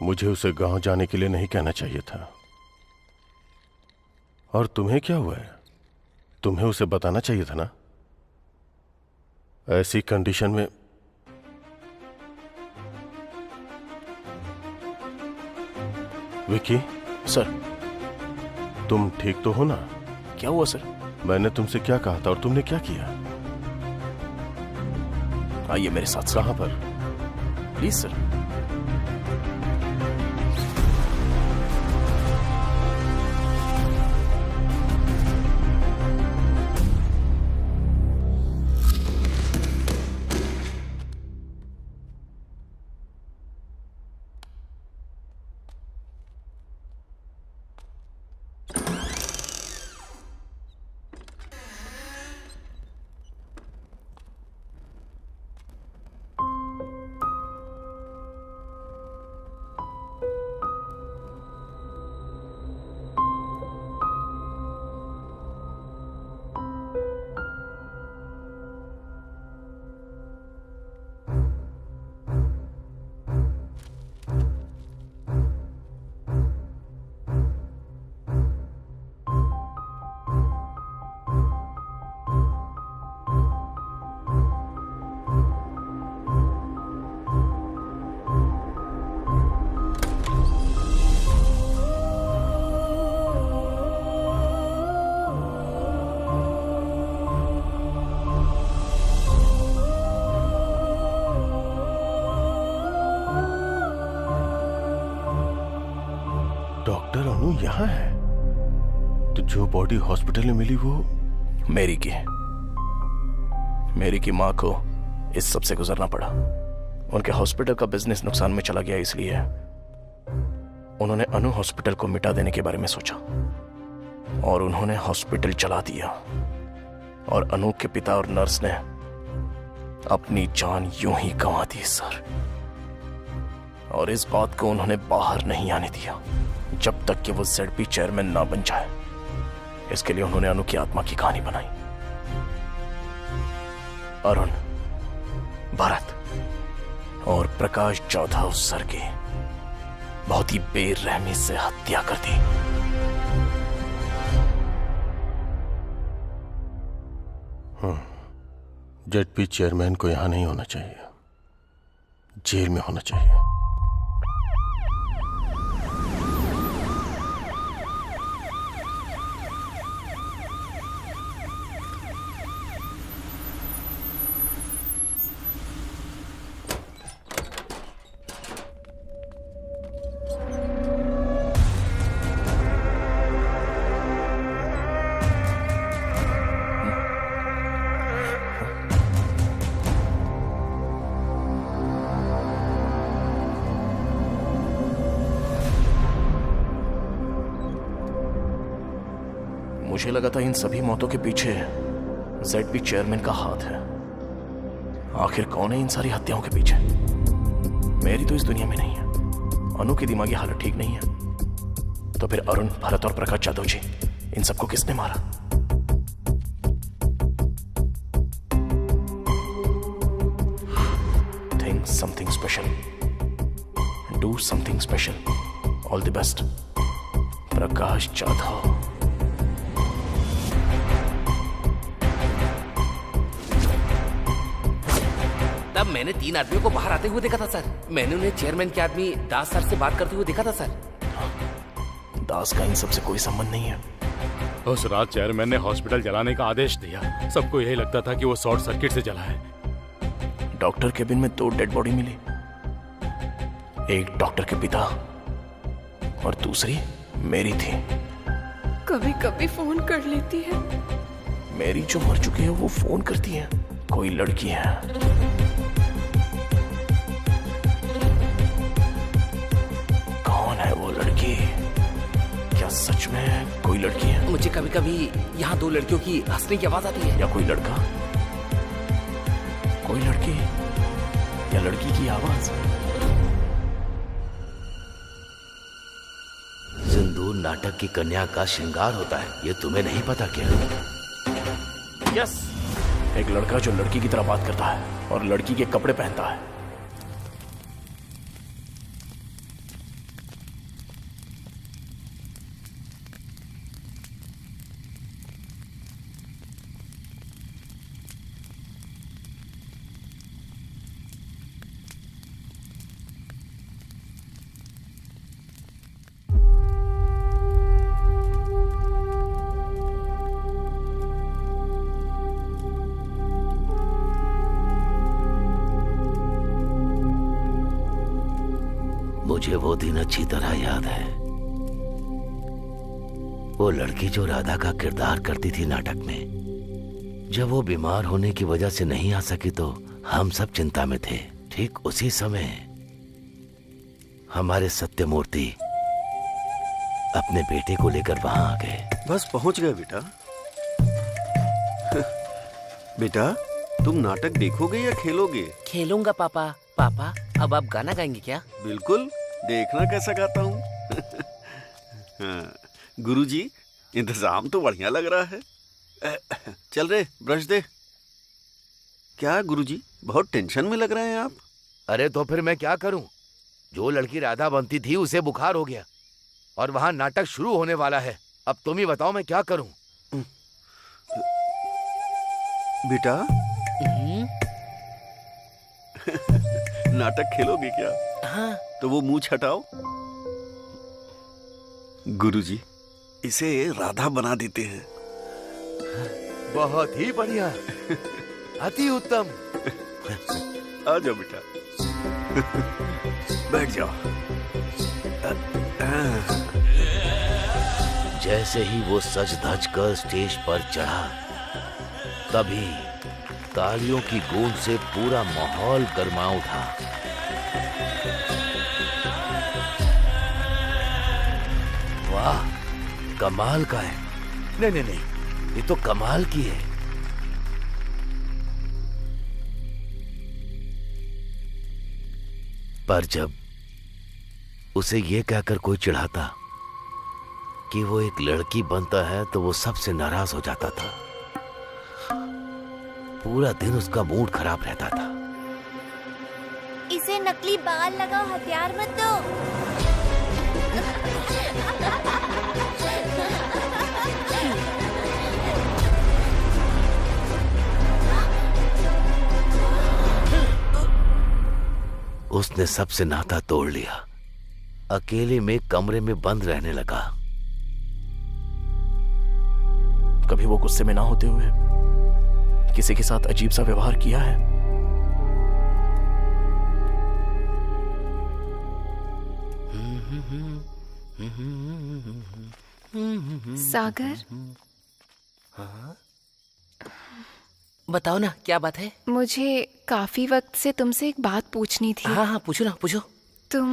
मुझे उसे गांव जाने के लिए नहीं कहना चाहिए था। और तुम्हें क्या हुआ है? तुम्हें उसे बताना चाहिए था ना। ऐसी कंडीशन में विकी। सर। तुम ठीक तो हो ना? क्या हुआ सर? मैंने तुमसे क्या कहा था और तुमने क्या किया? आइए मेरे साथ। कहां पर? Please sir. डॉक्टर अनु यहाँ है? तो जो बॉडी हॉस्पिटल में मिली वो मेरी की माँ को इस सब से गुजरना पड़ा। उनके हॉस्पिटल का बिजनेस नुकसान में चला गया, इसलिए उन्होंने अनु हॉस्पिटल को मिटा देने के बारे में सोचा और उन्होंने हॉस्पिटल चला दिया। और अनु के पिता और नर्स ने अपनी जान यूं ही गंवा दी सर। और इस बात को उन्होंने बाहर नहीं आने दिया जब तक कि वो ZP चेयरमैन ना बन जाए। इसके लिए उन्होंने अनु की आत्मा की कहानी बनाई। अरुण, भरत और प्रकाश जाधव सर की बहुत ही बेरहमी से हत्या कर दी। ZP चेयरमैन को यहां नहीं होना चाहिए, जेल में होना चाहिए। मुझे लगा था इन सभी मौतों के पीछे ZP चेयरमैन का हाथ है। आखिर कौन है इन सारी हत्याओं के पीछे? मेरी तो इस दुनिया में नहीं है। अनु की दिमागी हालत ठीक नहीं है। तो फिर अरुण, भरत और प्रकाश जाधव जी, इन सबको किसने मारा? Think something special, do something special. All the best Prakash Jadhav. तब मैंने 3 आदमियों को बाहर आते हुए देखा था सर। मैंने उन्हें चेयरमैन के आदमी दास सर से बात करते हुए देखा था सर। दास का इन सबसे कोई संबंध नहीं है। उस रात चेयरमैन ने हॉस्पिटल जलाने का आदेश दिया। सबको यही लगता था कि वो शॉर्ट सर्किट से जला है। डॉक्टर केबिन में 2 डेड बॉडी मिली। एक डॉक्टर के पिता और दूसरी मेरी थी। कभी कभी फोन कर लेती है। मेरी जो मर चुकी है वो फोन करती है। कोई लड़की है। कौन है वो लड़की? क्या सच में कोई लड़की है? मुझे कभी कभी यहाँ 2 लड़कियों की हंसने की आवाज आती है। या कोई लड़का? कोई लड़की या लड़की की आवाज? सिंदूर नाटक की कन्या का श्रृंगार होता है, ये तुम्हें नहीं पता क्या? यस, एक लड़का जो लड़की की तरह बात करता है और लड़की के कपड़े पहनता है। मुझे वो दिन अच्छी तरह याद है। वो लड़की जो राधा का किरदार करती थी नाटक में, जब वो बीमार होने की वजह से नहीं आ सकी तो हम सब चिंता में थे। ठीक उसी समय हमारे सत्यमूर्ति अपने बेटे को लेकर वहां आ गए। बस पहुंच गए बेटा। बेटा तुम नाटक देखोगे या खेलोगे? खेलूंगा पापा। पापा अब आप गाना गाएंगे क्या? बिल्कुल, देखना कैसा गाता हूँ। हाँ, गुरुजी इंतजाम तो बढ़िया लग रहा है। चल रे ब्रश दे। क्या गुरुजी बहुत टेंशन में लग रहे हैं आप? अरे तो फिर मैं क्या करूं? जो लड़की राधा बनती थी उसे बुखार हो गया और वहां नाटक शुरू होने वाला है। अब तुम ही बताओ मैं क्या करूं? बेटा नाटक खेलोगे क्या? हाँ। तो वो मुंह छटाओ। गुरुजी इसे राधा बना देते हैं। बहुत ही बढ़िया, अति उत्तम। आ जाओ बेटा, बैठ जाओ। जैसे ही वो सज धज कर स्टेज पर चढ़ा, तभी तालियों की गूंज से पूरा माहौल गर्मा उठा। वाह, कमाल का है। नहीं, ये तो कमाल की है। पर जब उसे ये कहकर कोई चिढ़ाता कि वो एक लड़की बनता है तो वो सबसे नाराज हो जाता था। पूरा दिन उसका मूड खराब रहता था। इसे नकली बाल लगाओ, हथियार मत दो। उसने सबसे नाता तोड़ लिया, अकेले में कमरे में बंद रहने लगा। कभी वो गुस्से में ना होते हुए किसी के साथ अजीब सा व्यवहार किया है? सागर, बताओ ना क्या बात है? मुझे काफी वक्त से तुमसे एक बात पूछनी थी। हाँ पूछो ना, पूछो। तुम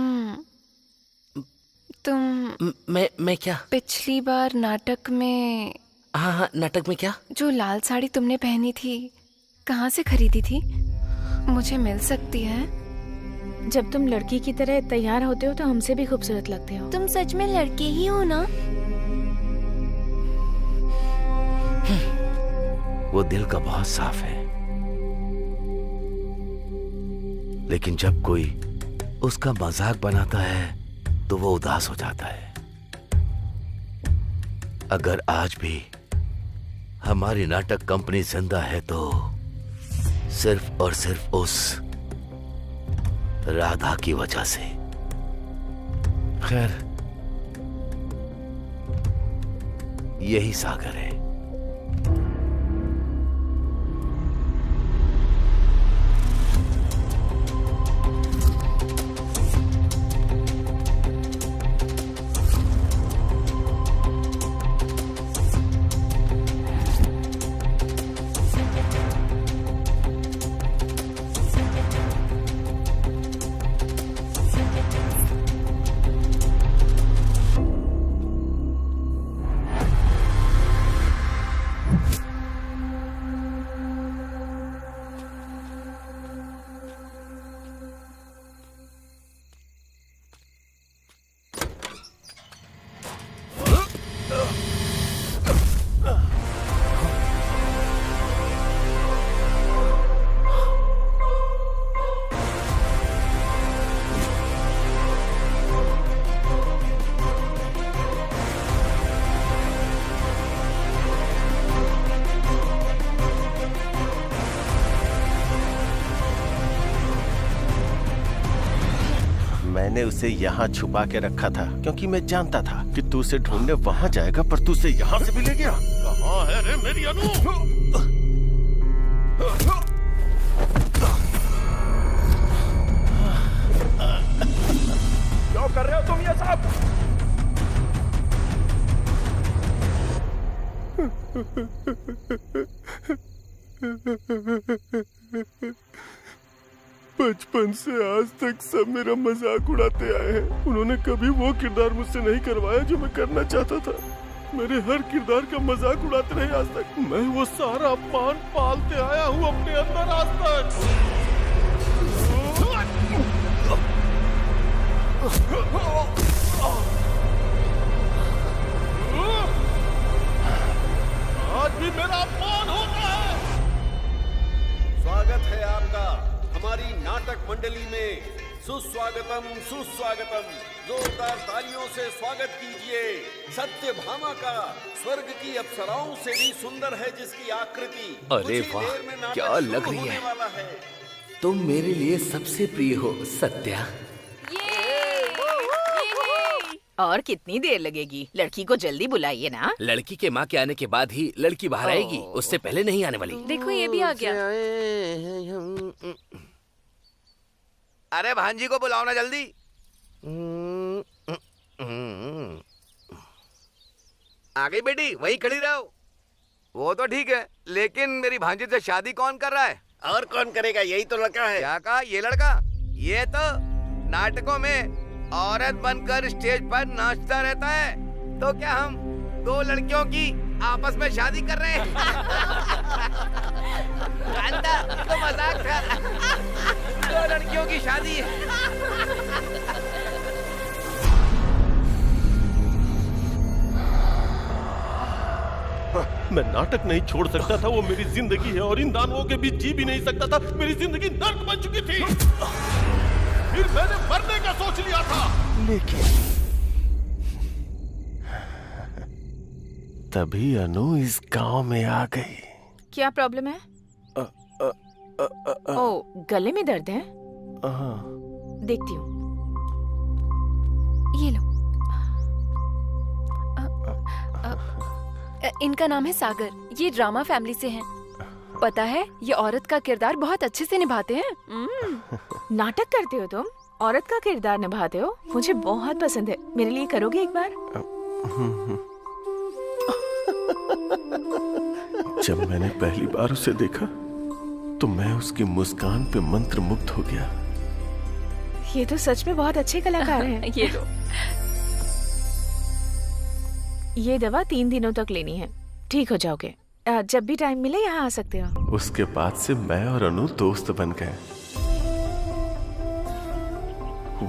मैं क्या? पिछली बार नाटक में। हाँ, नाटक में क्या? जो लाल साड़ी तुमने पहनी थी, कहाँ से खरीदी थी? मुझे मिल सकती है? जब तुम लड़की की तरह तैयार होते हो तो हमसे भी खूबसूरत लगते हो। तुम सच में लड़के ही हो ना? वो दिल का बहुत साफ है, लेकिन जब कोई उसका मजाक बनाता है तो वो उदास हो जाता है। अगर आज भी हमारी नाटक कंपनी जिंदा है तो सिर्फ और सिर्फ उस राधा की वजह से। खैर, यही सागर है। मैंने उसे यहाँ छुपा के रखा था क्योंकि मैं जानता था कि तू उसे ढूंढने वहां जाएगा, पर तू उसे यहाँ से भी ले गया। कहाँ है रे मेरी अनु? क्या बचपन से आज तक सब मेरा मजाक उड़ाते आए हैं। उन्होंने कभी वो किरदार मुझसे नहीं करवाया जो मैं करना चाहता था। मेरे हर किरदार का मजाक उड़ाते रहे आज तक। मैं वो सारा अपमान पालते आया हूँ अपने अंदर आज तक। आज भी मेरा अपमान होता है। स्वागत है आपका हमारी नाटक मंडली में। सुस्वागतम सुस्वागतम। जोरदार तालियों से स्वागत कीजिए सत्यभामा का। स्वर्ग की अप्सराओं से भी सुंदर है जिसकी आकृति। अरे वाह, क्या लग रही है। तुम मेरे लिए सबसे प्रिय हो सत्या। और कितनी देर लगेगी? लड़की को जल्दी बुलाइए ना। लड़की के माँ के आने के बाद ही लड़की बाहर आएगी, उससे पहले नहीं आने वाली। देखो ये भी आ गया। अरे भांजी को बुलाओ ना जल्दी। आ गई बेटी, वहीं खड़ी रहो। वो तो ठीक है, लेकिन मेरी भांजी से शादी कौन कर रहा है? और कौन करेगा? यही तो लड़का है। क्या कहा? ये लड़का? ये तो नाटकों में औरत बनकर स्टेज पर नाचता रहता है। तो क्या हम दो लड़कियों की आपस में शादी कर रहे हैं? तो मजाक था। दो लड़कियों की शादी। मैं नाटक नहीं छोड़ सकता था, वो मेरी जिंदगी है और इन दानवों के बीच जी भी नहीं सकता था। मेरी जिंदगी नर्क बन चुकी थी। फिर मैंने मरने का सोच लिया था, लेकिन तभी अनु इस गांव में आ गई। क्या प्रॉब्लम है? ओ, गले में दर्द है? देखती हूँ। ये लो। इनका नाम है सागर। ये ड्रामा फैमिली से हैं। पता है, ये औरत का किरदार बहुत अच्छे से निभाते हैं। नाटक करते हो तुम? औरत का किरदार निभाते हो? मुझे बहुत पसंद है। मेरे लिए करोगे एक बार? जब मैंने पहली बार उसे देखा तो मैं उसकी मुस्कान पे मंत्रमुग्ध हो गया। ये तो सच में बहुत अच्छे कलाकार हैं। ये लो। ये दवा 3 दिनों तक लेनी है, ठीक हो जाओगे। जब भी टाइम मिले यहाँ आ सकते हो। उसके बाद से मैं और अनु दोस्त बन गए।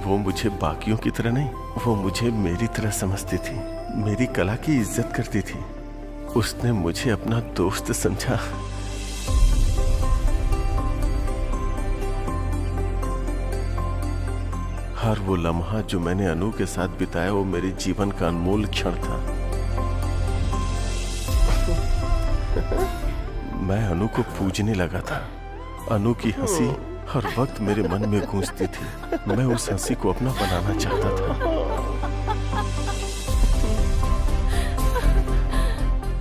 वो मुझे बाकियों की तरह नहीं, वो मुझे मेरी तरह समझती थी, मेरी कला की इज्जत करती थी। उसने मुझे अपना दोस्त समझा। हर वो लम्हा जो मैंने अनु के साथ बिताया वो मेरे जीवन का अनमोल क्षण था। मैं अनु को पूजने लगा था। अनु की हंसी हर वक्त मेरे मन में गूंजती थी। मैं उस हंसी को अपना बनाना चाहता था।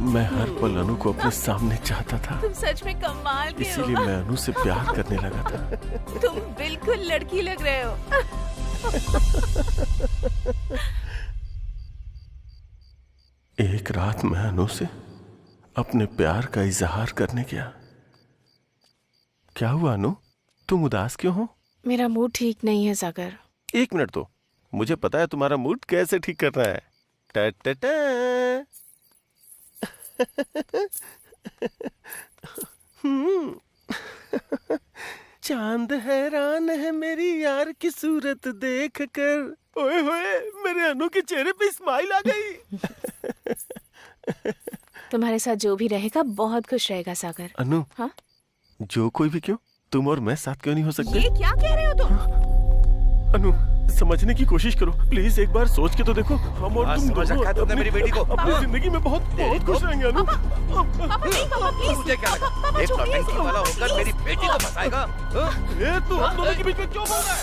मैं हर पल अनु को अपने सामने चाहता था। तुम सच में कमाल के हो। इसीलिए मैं अनु से प्यार करने लगा था। तुम बिल्कुल लड़की लग रहे हो। एक रात मैं अनु से अपने प्यार का इजहार करने गया। क्या हुआ अनु, तुम उदास क्यों हो? मेरा मूड ठीक नहीं है सागर। 1 मिनट तो, मुझे पता है तुम्हारा मूड कैसे ठीक करना है। टा टा टा। चांद हैरान है मेरी यार की सूरत देख कर। ओए होए, मेरे अनु के चेहरे पे स्माइल आ गई। तुम्हारे साथ जो भी रहेगा बहुत खुश रहेगा सागर। अनु, हाँ? जो कोई भी क्यों, तुम और मैं साथ क्यों नहीं हो सकते? ये क्या कह रहे हो तुम? अनु, समझने की कोशिश करो प्लीज, एक बार सोच के तो देखो। हम और तुम दोनों मेरी बेटी को अपनी जिंदगी में बहुत खुश रहेंगे अनु। मुझे क्या लगा एक नौटंकी वाला होकर मेरी बेटी को फंसाएगा? ये तू हम दोनों के बीच में क्यों बोल रहा है?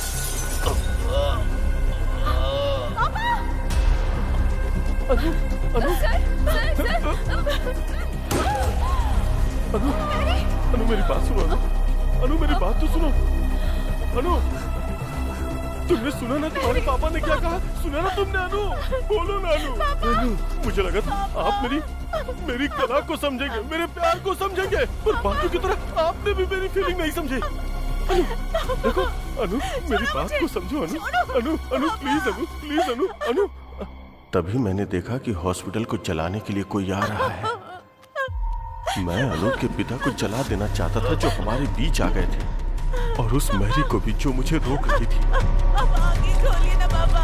अनु, अनु मेरी बात सुनो। अनु मेरी बात तो सुनो। अनु तुमने सुना ना तुम्हारे पापा ने क्या कहा? सुना ना तुमने अनु? बोलो ना अनु। अनु, मुझे लगा था आप मेरी कला को समझेंगे, मेरे प्यार को समझेंगे, पर बाकी की तरह आपने भी मेरी फीलिंग नहीं समझी। अनु, देखो अनु, मेरी बात को समझो अनु। अनु, अनु प्लीज अनु, प्लीज अनु, अनु। तभी मैंने देखा कि हॉस्पिटल को चलाने के लिए कोई आ रहा है। मैं अनु के पिता को जला देना चाहता था जो हमारे बीच आ गए थे, और उस मैरी को भी जो मुझे रोक रही थी। अब आगे खोलिए ना पापा।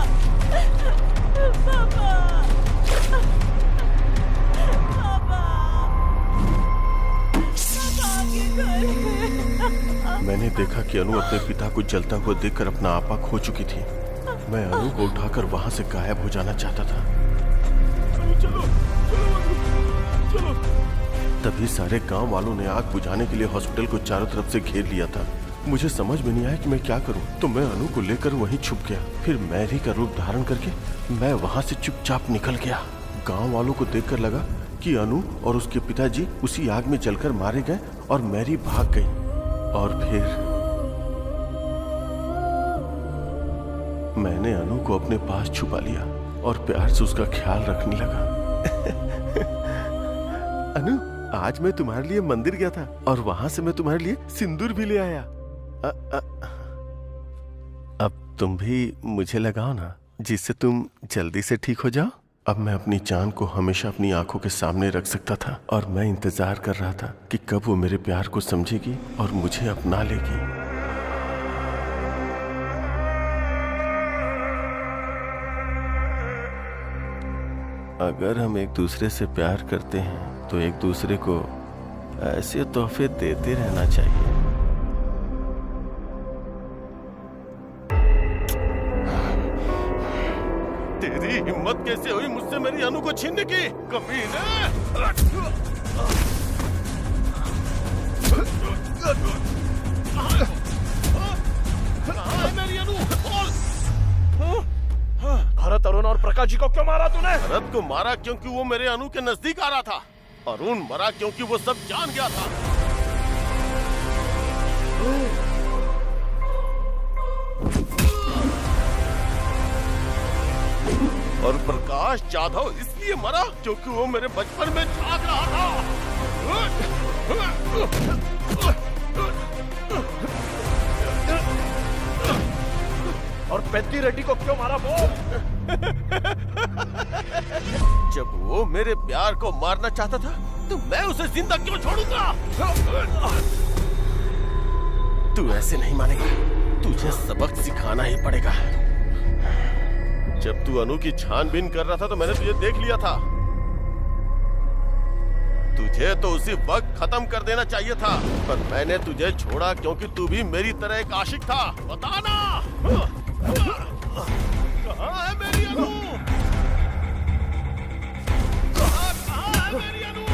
मैंने देखा कि अनु अपने पिता को जलता हुआ देखकर अपना आपा खो चुकी थी। मैं अनु को उठाकर वहां से गायब हो जाना चाहता था। चलो, चलो। तभी सारे गांव वालों ने आग बुझाने के लिए हॉस्पिटल को चारों तरफ से घेर लिया था। मुझे समझ में नहीं आया कि मैं क्या करूं, तो मैं अनु को लेकर वहीं छुप गया। फिर मैरी का रूप धारण करके मैं वहां से चुपचाप निकल गया। गांव वालों को देखकर लगा कि अनु और उसके पिताजी उसी आग में जलकर मारे गए और मैरी भाग गई। और फिर मैंने अनु को अपने पास छुपा लिया और प्यार से उसका ख्याल रखने लगा। अनु, आज मैं तुम्हारे लिए मंदिर गया था और वहां से मैं तुम्हारे लिए सिंदूर भी ले आया। अब तुम भी मुझे लगाओ ना, जिससे तुम जल्दी से ठीक हो जाओ। अब मैं अपनी जान को हमेशा अपनी आंखों के सामने रख सकता था, और मैं इंतजार कर रहा था कि कब वो मेरे प्यार को समझेगी और मुझे अपना लेगी। अगर हम एक दूसरे से प्यार करते हैं तो एक दूसरे को ऐसे तोहफे देते रहना चाहिए। तेरी हिम्मत कैसे हुई मुझसे मेरी अनु को छीनने की, कमीने? मेरी अनु, भरत, अरुण और प्रकाश जी को क्यों मारा तूने? भरत को मारा क्योंकि वो मेरे अनु के नजदीक आ रहा था। अरुण मरा क्योंकि वो सब जान गया था। और प्रकाश जाधव इसलिए मरा क्योंकि वो मेरे बचपन में झांक रहा था। और पेद्दी रेड्डी को क्यों मारा वो? जब वो मेरे प्यार को मारना चाहता था तो मैं उसे जिंदा क्यों छोड़ूंगा? तू ऐसे नहीं मानेगा, तुझे सबक सिखाना ही पड़ेगा। जब तू अनु की छानबीन कर रहा था तो मैंने तुझे देख लिया था। तुझे तो उसी वक्त खत्म कर देना चाहिए था, पर मैंने तुझे छोड़ा क्योंकि तू भी मेरी तरह एक आशिक था। बताना कहाँ है मेरी अनु? कहाँ है मेरी अनु?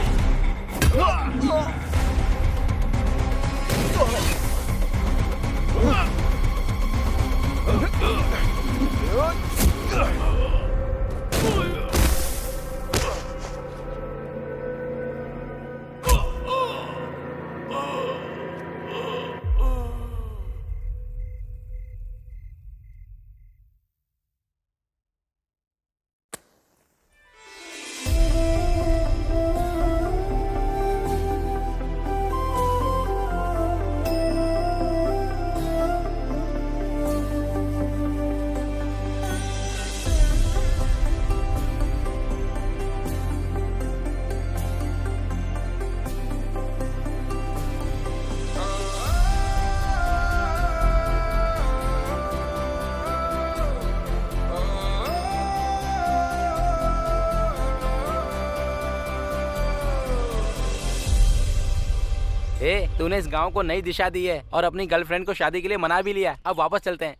तूने इस गांव को नई दिशा दी है और अपनी गर्लफ्रेंड को शादी के लिए मना भी लिया। अब वापस चलते हैं।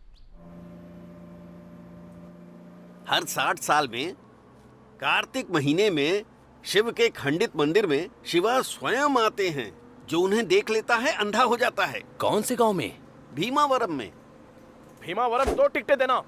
हर 60 साल में कार्तिक महीने में शिव के खंडित मंदिर में शिवा स्वयं आते हैं। जो उन्हें देख लेता है अंधा हो जाता है। कौन से गांव में? भीमावरम में। भीमावरम 2 टिकटें देना।